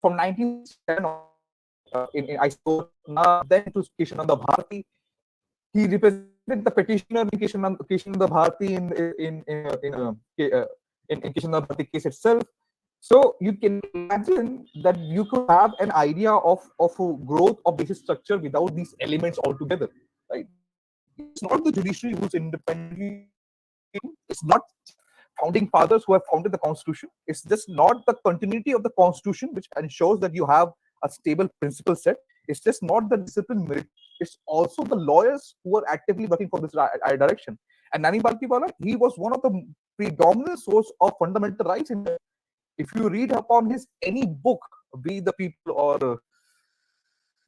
from 1910 in then to Keshananda Bharati. He represented the petitioner in Keshananda Bharati in Keshananda Bharati case itself. So you can imagine that you could have an idea of growth of basic structure without these elements altogether. Right? It's not the judiciary who's independent. It's not founding fathers who have founded the constitution. It's just not the continuity of the constitution which ensures that you have a stable principle set. It's just not the discipline merit. It's also the lawyers who are actively working for this direction. And Nani Palkiwala, he was one of the predominant source of fundamental rights. If you read upon his any book, We the People or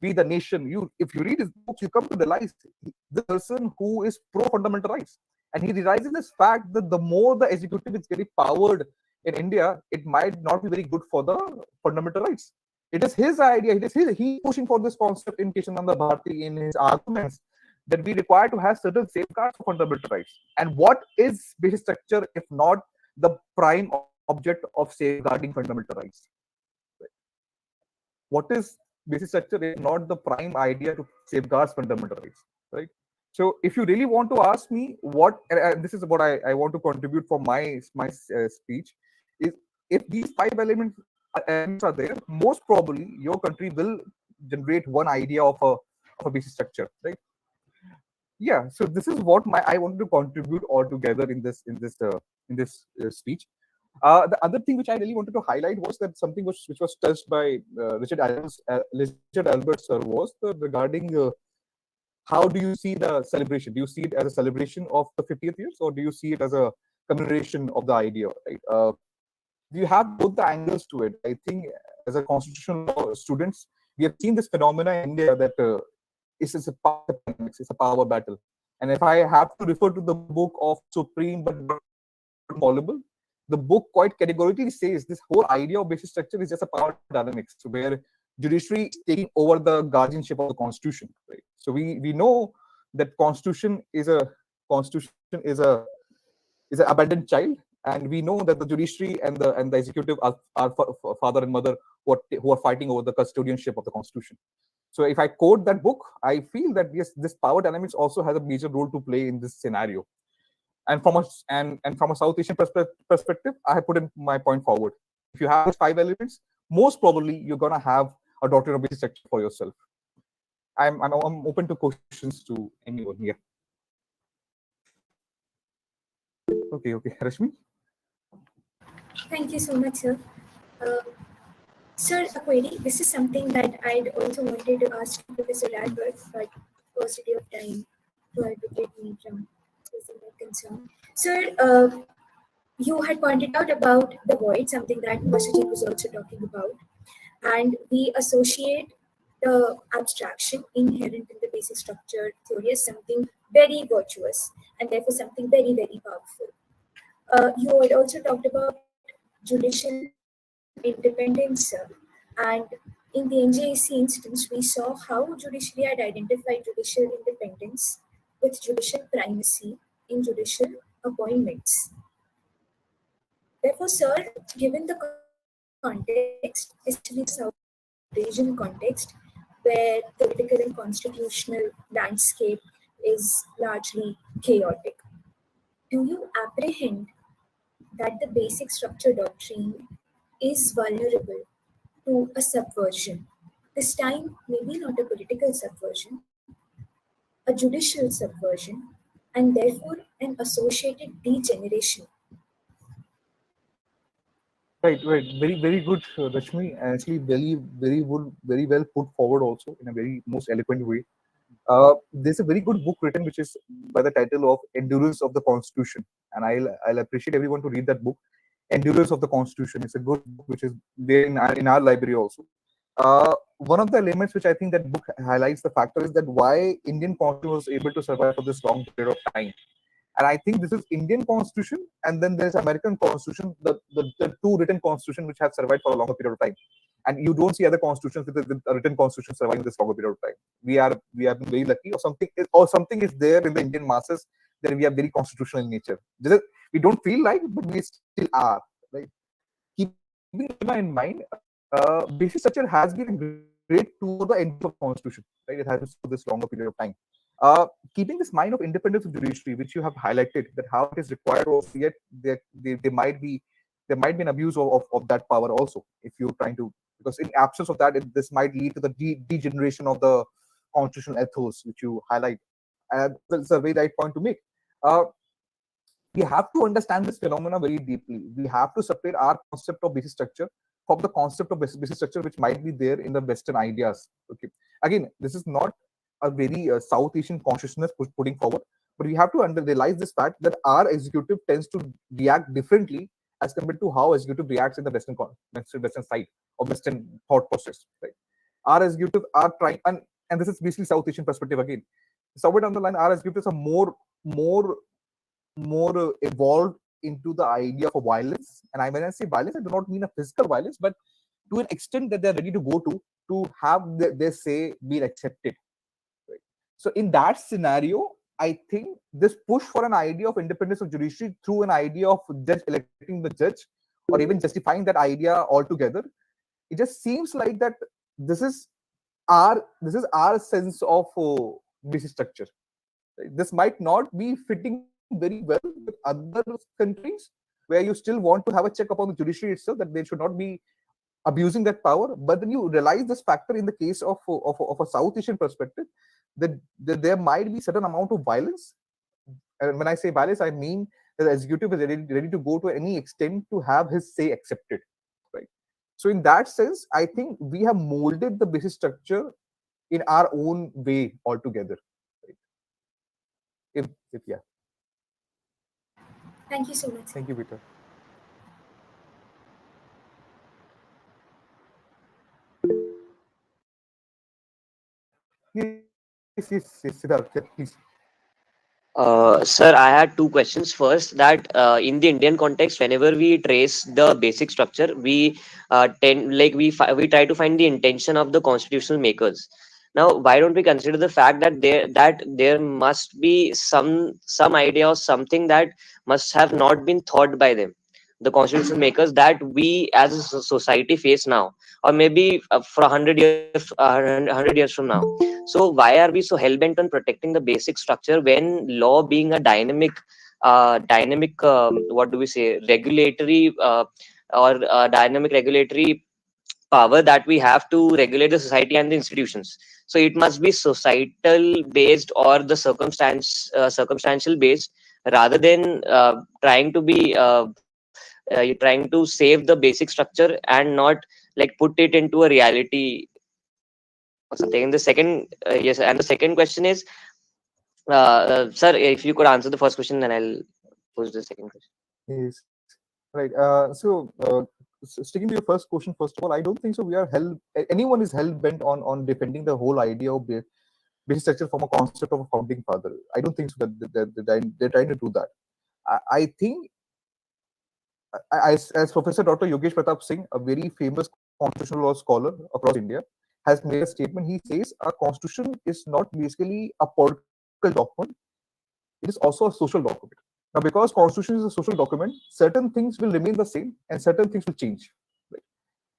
We the Nation, if you read his books, you come to realize the person who is pro fundamental rights. And he realizes this fact that the more the executive is getting powered in India, it might not be very good for the fundamental rights. It is his idea. He pushing for this concept in Keshananda Bharati in his arguments that we require to have certain safeguards for fundamental rights. And what is basic structure if not the prime object of safeguarding fundamental rights? What is basic structure if not the prime idea to safeguard fundamental rights? Right. So if you really want to ask me what, and this is what I want to contribute for my speech, is if these five elements are there, most probably your country will generate one idea of a basic structure, right? Yeah. So this is what I wanted to contribute altogether in this speech. The other thing which I really wanted to highlight was that something which was touched by Richard Albert sir was regarding how do you see the celebration? Do you see it as a celebration of the 50th years, or do you see it as a commemoration of the idea? Right? You have both the angles to it. I think as a constitutional law students, we have seen this phenomena in India that it's a power battle, And if I have to refer to the book of Supreme but not Fallible, the book quite categorically says this whole idea of basic structure is just a power dynamics where judiciary is taking over the guardianship of the constitution. Right? So we know that constitution is an abandoned child, and we know that the judiciary and the executive are father and mother who are fighting over the custodianship of the constitution. So if I quote that book, I feel that yes, this power dynamics also has a major role to play in this scenario. And from a South Asian perspective, I have put in my point forward. If you have these 5 elements, most probably you're gonna have a doctrine of basic structure for yourself. I'm open to questions to anyone here. Okay, Rashmi. Thank you so much, sir. Sir, a query. This is something that I'd also wanted to ask Professor Radberg, but paucity of time to advocate me from raising that concern. Sir, you had pointed out about the void, something that Masajid was also talking about, and we associate the abstraction inherent in the basic structure theory as something very virtuous and therefore something very, very powerful. You had also talked about judicial independence, sir. And in the NJAC instance, we saw how judiciary had identified judicial independence with judicial primacy in judicial appointments. Therefore, sir, given the context, especially the South Asian context, where the political and constitutional landscape is largely chaotic, do you apprehend that the basic structure doctrine is vulnerable to a subversion? This time, maybe not a political subversion, a judicial subversion, and therefore an associated degeneration. Right. Very good, Rashmi. Actually, very well put forward also in a very most eloquent way. There's a very good book written which is by the title of Endurance of the Constitution, and I'll appreciate everyone to read that book. Endurance of the Constitution. It's a good book which is there in our library also. One of the elements which I think that book highlights the factor is that why Indian Constitution was able to survive for this long period of time. And I think this is Indian Constitution, and then there's American Constitution, the two written constitution which have survived for a longer period of time. And you don't see other constitutions with a written constitution surviving this longer period of time. We have been very lucky, or something is there in the Indian masses that we are very constitutional in nature. We don't feel like, but we still are. Right? Keeping in mind, basic structure has been a great tool for the end of constitution. Right? It has been for this longer period of time. Keeping this mind of independence of judiciary, which you have highlighted, that how it is required, also yet there might be an abuse of that power also. If you're trying to, because in absence of that, this might lead to the degeneration of the constitutional ethos, which you highlight. And that's a very right point to make. We have to understand this phenomena very deeply. We have to separate our concept of basic structure from the concept of basic structure which might be there in the Western ideas. Okay, again, this is not a very South Asian consciousness putting forward, but we have to realize this fact that our executive tends to react differently as compared to how executive reacts in the Western side of Western thought process. Right? Our executive are trying, and this is basically South Asian perspective again. Somewhere down the line, our executives are more evolved into the idea of violence. And when I say violence, I do not mean a physical violence, but to an extent that they're ready to go to have their say be accepted. Right? So in that scenario, I think this push for an idea of independence of judiciary through an idea of judge electing the judge, or even justifying that idea altogether, it just seems like that this is our sense of basic structure. Right? This might not be fitting very well with other countries where you still want to have a check upon the judiciary itself, that they should not be abusing that power. But then you realize this factor in the case of a South Asian perspective, that there might be certain amount of violence. And when I say violence, I mean that the executive is ready to go to any extent to have his say accepted. Right. So in that sense, I think we have molded the basic structure in our own way altogether. Right. If yeah. Thank you so much. Thank you, Peter. Yes, Siddharth, please. Sir, I had two questions. First, that in the Indian context, whenever we trace the basic structure, we we try to find the intention of the constitutional makers. Now, why don't we consider the fact that there must be some idea or something that must have not been thought by them, the constitutional makers, that we as a society face now, or maybe for 100 years from now. So why are we so hell bent on protecting the basic structure when law being a dynamic what do we say, regulatory or dynamic regulatory power that we have to regulate the society and the institutions? So it must be societal based or the circumstantial based, rather than trying to save the basic structure and not like put it into a reality or something. And the second, yes, and the second question is, sir, if you could answer the first question, then I'll pose the second question. Yes. Right. Sticking to your first question, first of all, I don't think so. Anyone is hell bent on defending the whole idea of basic structure from a concept of a founding father. I don't think so that they're trying to do that. I think, as Professor Dr. Yogesh Pratap Singh, a very famous constitutional law scholar across India, has made a statement. He says a constitution is not basically a political document; it is also a social document. Now, because constitution is a social document, certain things will remain the same and certain things will change. Right?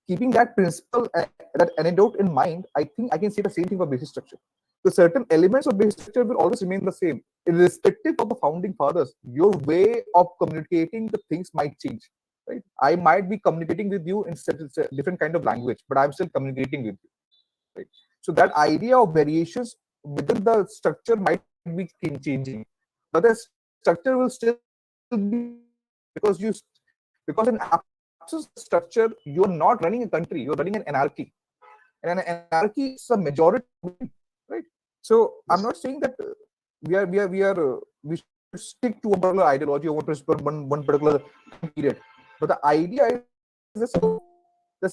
Keeping that principle, that anecdote in mind, I think I can say the same thing for basic structure. The certain elements of basic structure will always remain the same, irrespective of the founding fathers. Your way of communicating the things might change. Right? I might be communicating with you in a different kind of language, but I'm still communicating with you. Right? So that idea of variations within the structure might be changing, but the structure will still be, because in absence of structure, you're not running a country, you're running an anarchy, and an anarchy is a majority, right? So I'm not saying that we should stick to a particular ideology or one particular period, but the idea is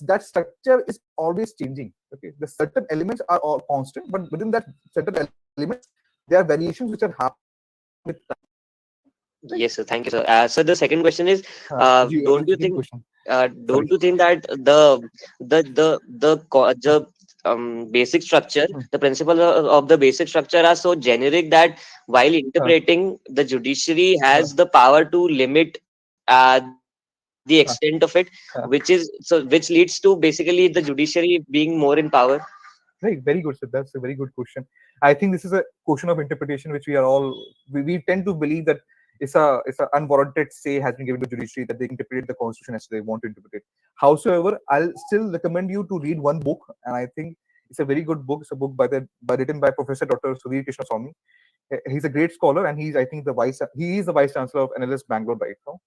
that structure is always changing. Okay, the certain elements are all constant, but within that certain elements, there are variations which are happening with time. Yes, sir. Thank you, sir. So the second question is, don't you think? Question. Don't you think that the basic structure, the principle of the basic structure are so generic that while interpreting, the judiciary has the power to limit the extent of it, which leads to basically the judiciary being more in power? Right, very good, sir. That's a very good question. I think this is a question of interpretation, which we tend to believe that it's a unwarranted say has been given to judiciary that they interpret the constitution as they want to interpret it. Howsoever, I'll still recommend you to read one book, and I think it's a very good book. It's a book written by Professor Dr. Sudhir Krishnaswamy. He's a great scholar, and he is the vice chancellor of NLS Bangalore right now.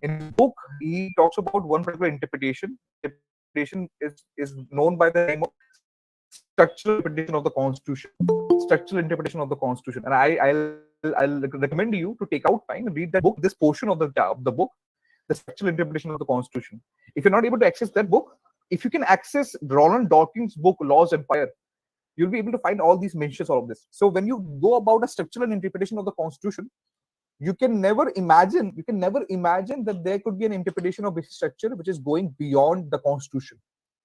In his book, he talks about one particular interpretation. Interpretation is known by the name of structural interpretation of the Constitution. Structural interpretation of the Constitution, and I'll recommend you to take out time and read that book. This portion of the book, the structural interpretation of the Constitution. If you're not able to access that book, if you can access Roland Dawkins' book Laws and Empire, you'll be able to find all these mentions, all of this. So when you go about a structural interpretation of the Constitution, you can never imagine that there could be an interpretation of basic structure which is going beyond the Constitution.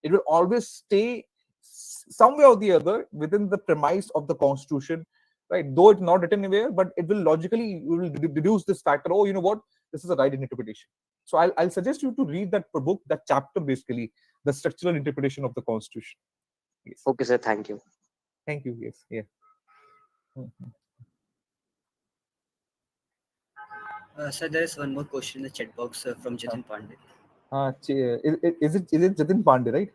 It will always stay somewhere or the other within the premise of the Constitution, right? Though it's not written anywhere, but it will logically, you will deduce this factor. Oh, you know what? This is a right interpretation. So I'll suggest you to read that book, that chapter, basically, the structural interpretation of the Constitution. Yes. Okay, sir. Thank you. Thank you. Yes. Yeah. Sir, there is one more question in the chat box from Jatin Pandey. Is it Jatin Pandey, right?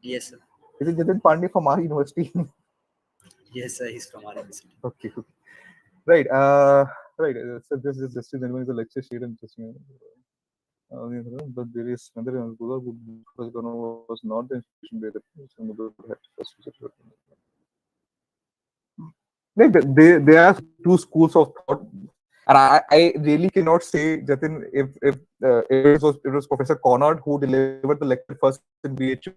Yes, sir. Is it Jatin Pandey from our university? Yes, sir. He's from our university. Okay. Right. Right. So this is just the lecture sheet and just. But there is another who was not the institution where the there are two schools of thought, and I really cannot say, Jatin, if it was Professor Conrad who delivered the lecture first in BHU,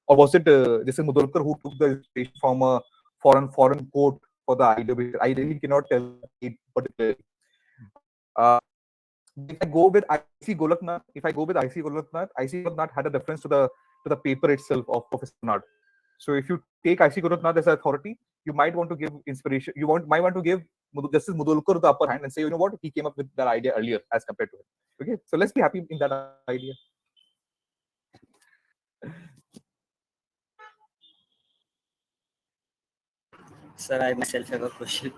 or was it Jason Mudolkar who took the inspiration from a foreign court for the idea. I really cannot tell it particularly. If I go with IC Golaknath, IC Golaknath had a reference to the paper itself of Professor Nard. So if you take IC Golaknath as an authority, you might want to give inspiration. Might want to give Justice Mudolkar the upper hand and say, you know what, he came up with that idea earlier as compared to him. Okay, so let's be happy in that idea. Sir, I myself have a question.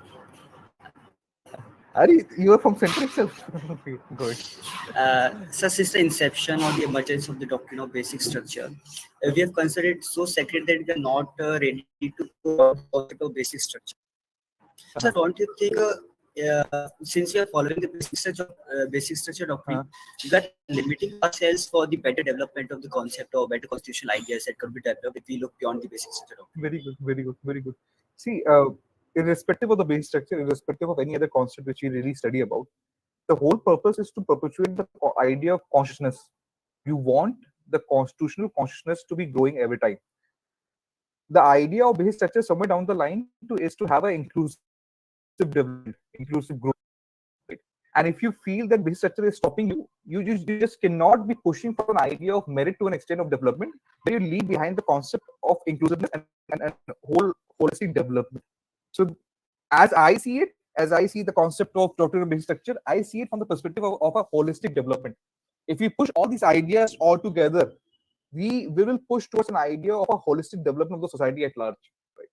Ari, you are from Center itself. Good. So since the inception or the emergence of the doctrine of basic structure, we have considered it so sacred that we are not ready to go the concept of basic structure. So don't you think, since we are following the basic structure doctrine, we are limiting ourselves for the better development of the concept or better constitutional ideas that could be developed if we look beyond the basic structure doctrine? Very good, very good, very good. See, irrespective of the base structure, irrespective of any other concept which we really study about, the whole purpose is to perpetuate the idea of consciousness. You want the constitutional consciousness to be growing every time. The idea of basic structure somewhere down the line is to have an inclusive development, inclusive growth. Right? And if you feel that basic structure is stopping you, you just cannot be pushing for an idea of merit to an extent of development where you leave behind the concept of inclusiveness and whole holistic development. So as I see it, as I see the concept of doctrine of basic structure, I see it from the perspective of a holistic development. If we push all these ideas all together, we will push towards an idea of a holistic development of the society at large. Right?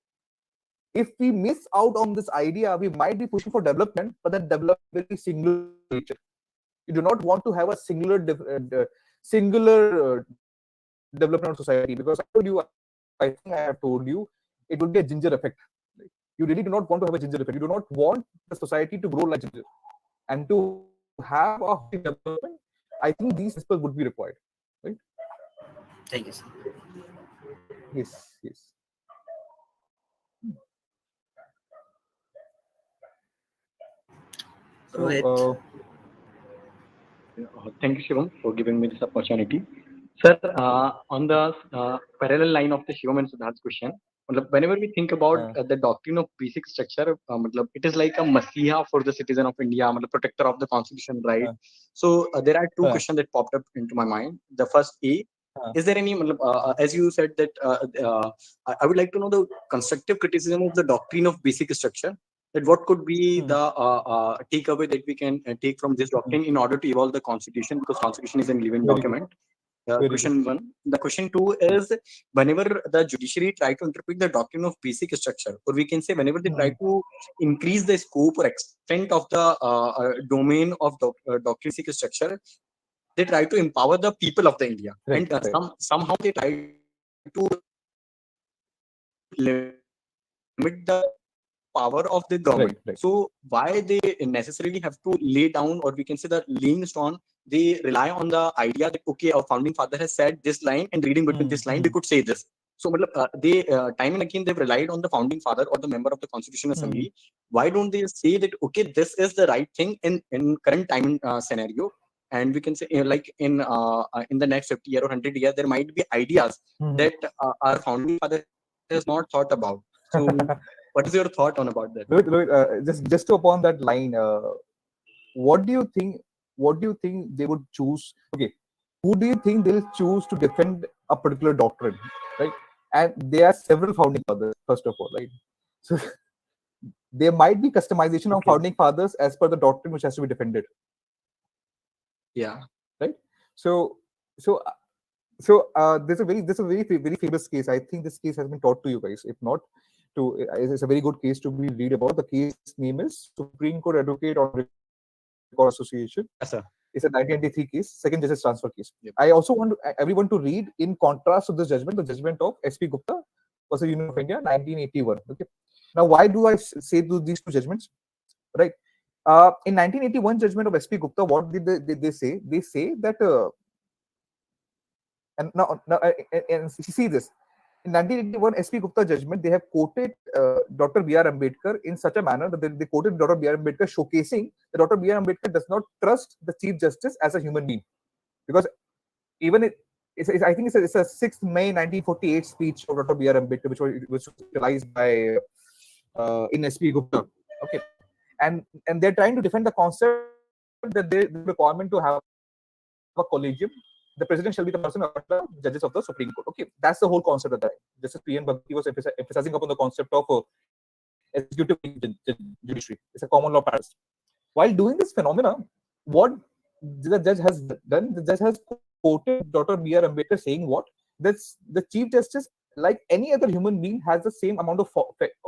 If we miss out on this idea, we might be pushing for development, but that development will be singular nature. You do not want to have a singular development of society, because I think I have told you, it would be a ginger effect. Right? You really do not want to have a ginger effect. You do not want the society to grow like ginger. And to have a development, I think these principles would be required. Right? Thank you, sir. Yes, yes. So, thank you, Shivam, for giving me this opportunity. Sir, on the parallel line of the Shivam and Siddharth's question, whenever we think about the doctrine of basic structure, it is like a masiha for the citizen of India, protector of the constitution, right? So there are two questions that popped up into my mind. The first, is there any, as you said that, I would like to know the constructive criticism of the doctrine of basic structure. That what could be the takeaway that we can take from this doctrine in order to evolve the constitution, because constitution is a living document. Question one. The question two is, whenever the judiciary try to interpret the doctrine of basic structure, or we can say whenever they try to increase the scope or extent of the domain of doctrine basic structure, they try to empower the people of the India, and somehow they try to limit the power of the government. So why they necessarily have to lay down, or we can say that laying stone, they rely on the idea that, okay, our founding father has said this line, and reading between this line, we could say this. So they time and again, they've relied on the founding father or the member of the Constitutional Assembly. Why don't they say that, okay, this is the right thing in current time scenario? And we can say, like in the next 50 years or 100 years, there might be ideas that our founding father has not thought about. So what is your thought on about that? Just upon that line, what do you think? What do you think they would choose? Okay, who do you think they'll choose to defend a particular doctrine, right? And there are several founding fathers, first of all, right? So there might be customization of founding fathers as per the doctrine which has to be defended. Yeah. Right. So there's a very famous case. I think this case has been taught to you guys. If not, it's a very good case to be read about. The case name is Supreme Court Advocate on Record Association. Yes, sir. It's a 1983 case, second justice transfer case. Yep. I also want everyone to read, in contrast to this judgment, the judgment of SP Gupta versus Union of India, 1981. Okay. Now, why do I say these two judgments? Right. In 1981 judgment of SP Gupta, what did they say? They say that, and see this. In 1981 SP Gupta judgment, they have quoted Dr. B.R. Ambedkar in such a manner that they quoted Dr. B.R. Ambedkar, showcasing that Dr. B.R. Ambedkar does not trust the Chief Justice as a human being, because even I think it's a 6th May 1948 speech of Dr. B.R. Ambedkar, which was utilized by in SP Gupta. Okay, and they're trying to defend the concept that the requirement to have a collegium. The president shall be the person of the judges of the Supreme Court. Okay, that's the whole concept of that. Justice P.N. Bhakti was emphasizing upon the concept of executive judiciary. It's a common law practice. While doing this phenomena, what the judge has done, the judge has quoted Dr. B.R. Ambedkar saying what? That's the Chief Justice, like any other human being, has the same amount of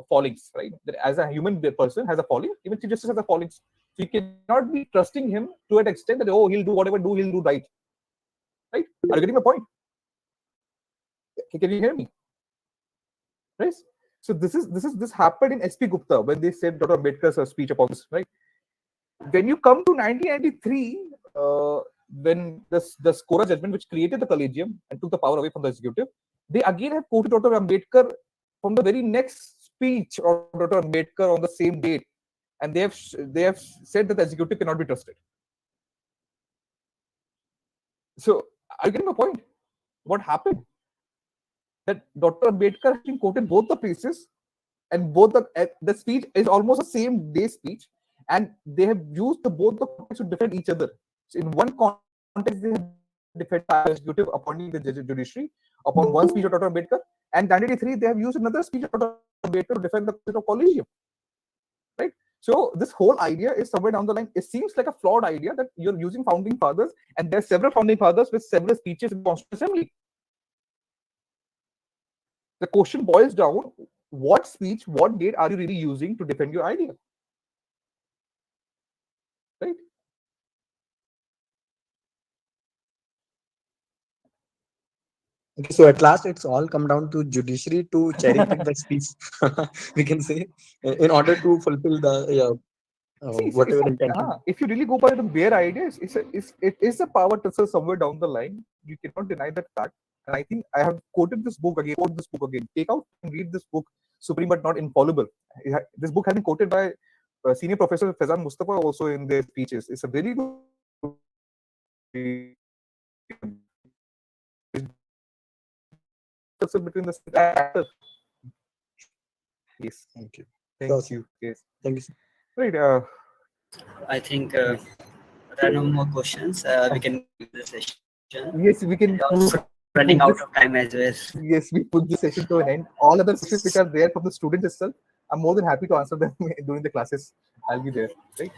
fallings, right? That as a human person has a falling, even Chief Justice has a fallings. So you cannot be trusting him to an extent that, oh, he'll do whatever he'll do right. Right? Are you getting my point? Can you hear me? Right? So this happened in SP Gupta when they said Dr. Ambedkar's speech upon this, right? When you come to 1993, when the Skora judgment, which created the collegium and took the power away from the executive, they again have quoted Dr. Ambedkar from the very next speech of Dr. Ambedkar on the same date, and they have said that the executive cannot be trusted. So, are you getting my point? What happened? That Dr. Ambedkar has been quoted both the places, and both the speech is almost the same day speech, and they have used both the contexts to defend each other. So in one context, they have defended the executive appointing the judiciary upon one speech of Dr. Ambedkar, and 1993 they have used another speech of Dr. Ambedkar to defend the concept of collegium. Right? So this whole idea is somewhere down the line. It seems like a flawed idea that you're using founding fathers, and there are several founding fathers with several speeches in the Constitutional Assembly. The question boils down: what speech, what date are you really using to defend your idea? Right? Okay, so at last, it's all come down to judiciary to cherry pick the speech, we can say, in order to fulfill the whatever intention. If you really go by the bare ideas, it is a power tussle somewhere down the line. You cannot deny that fact. And I think I have quoted this book again. Take out and read this book, Supreme but Not Infallible. This book has been quoted by senior professor Faizan Mustafa also in their speeches. It's a very good between the actors. Yes. Thank you. Thank you. Yes. Thank you. Right. I think there are no more questions. We can do the session. Yes, we can. Running out of time as well. Yes, we put this session to an end. All other questions which are there from the students itself, I'm more than happy to answer them during the classes. I'll be there. Right.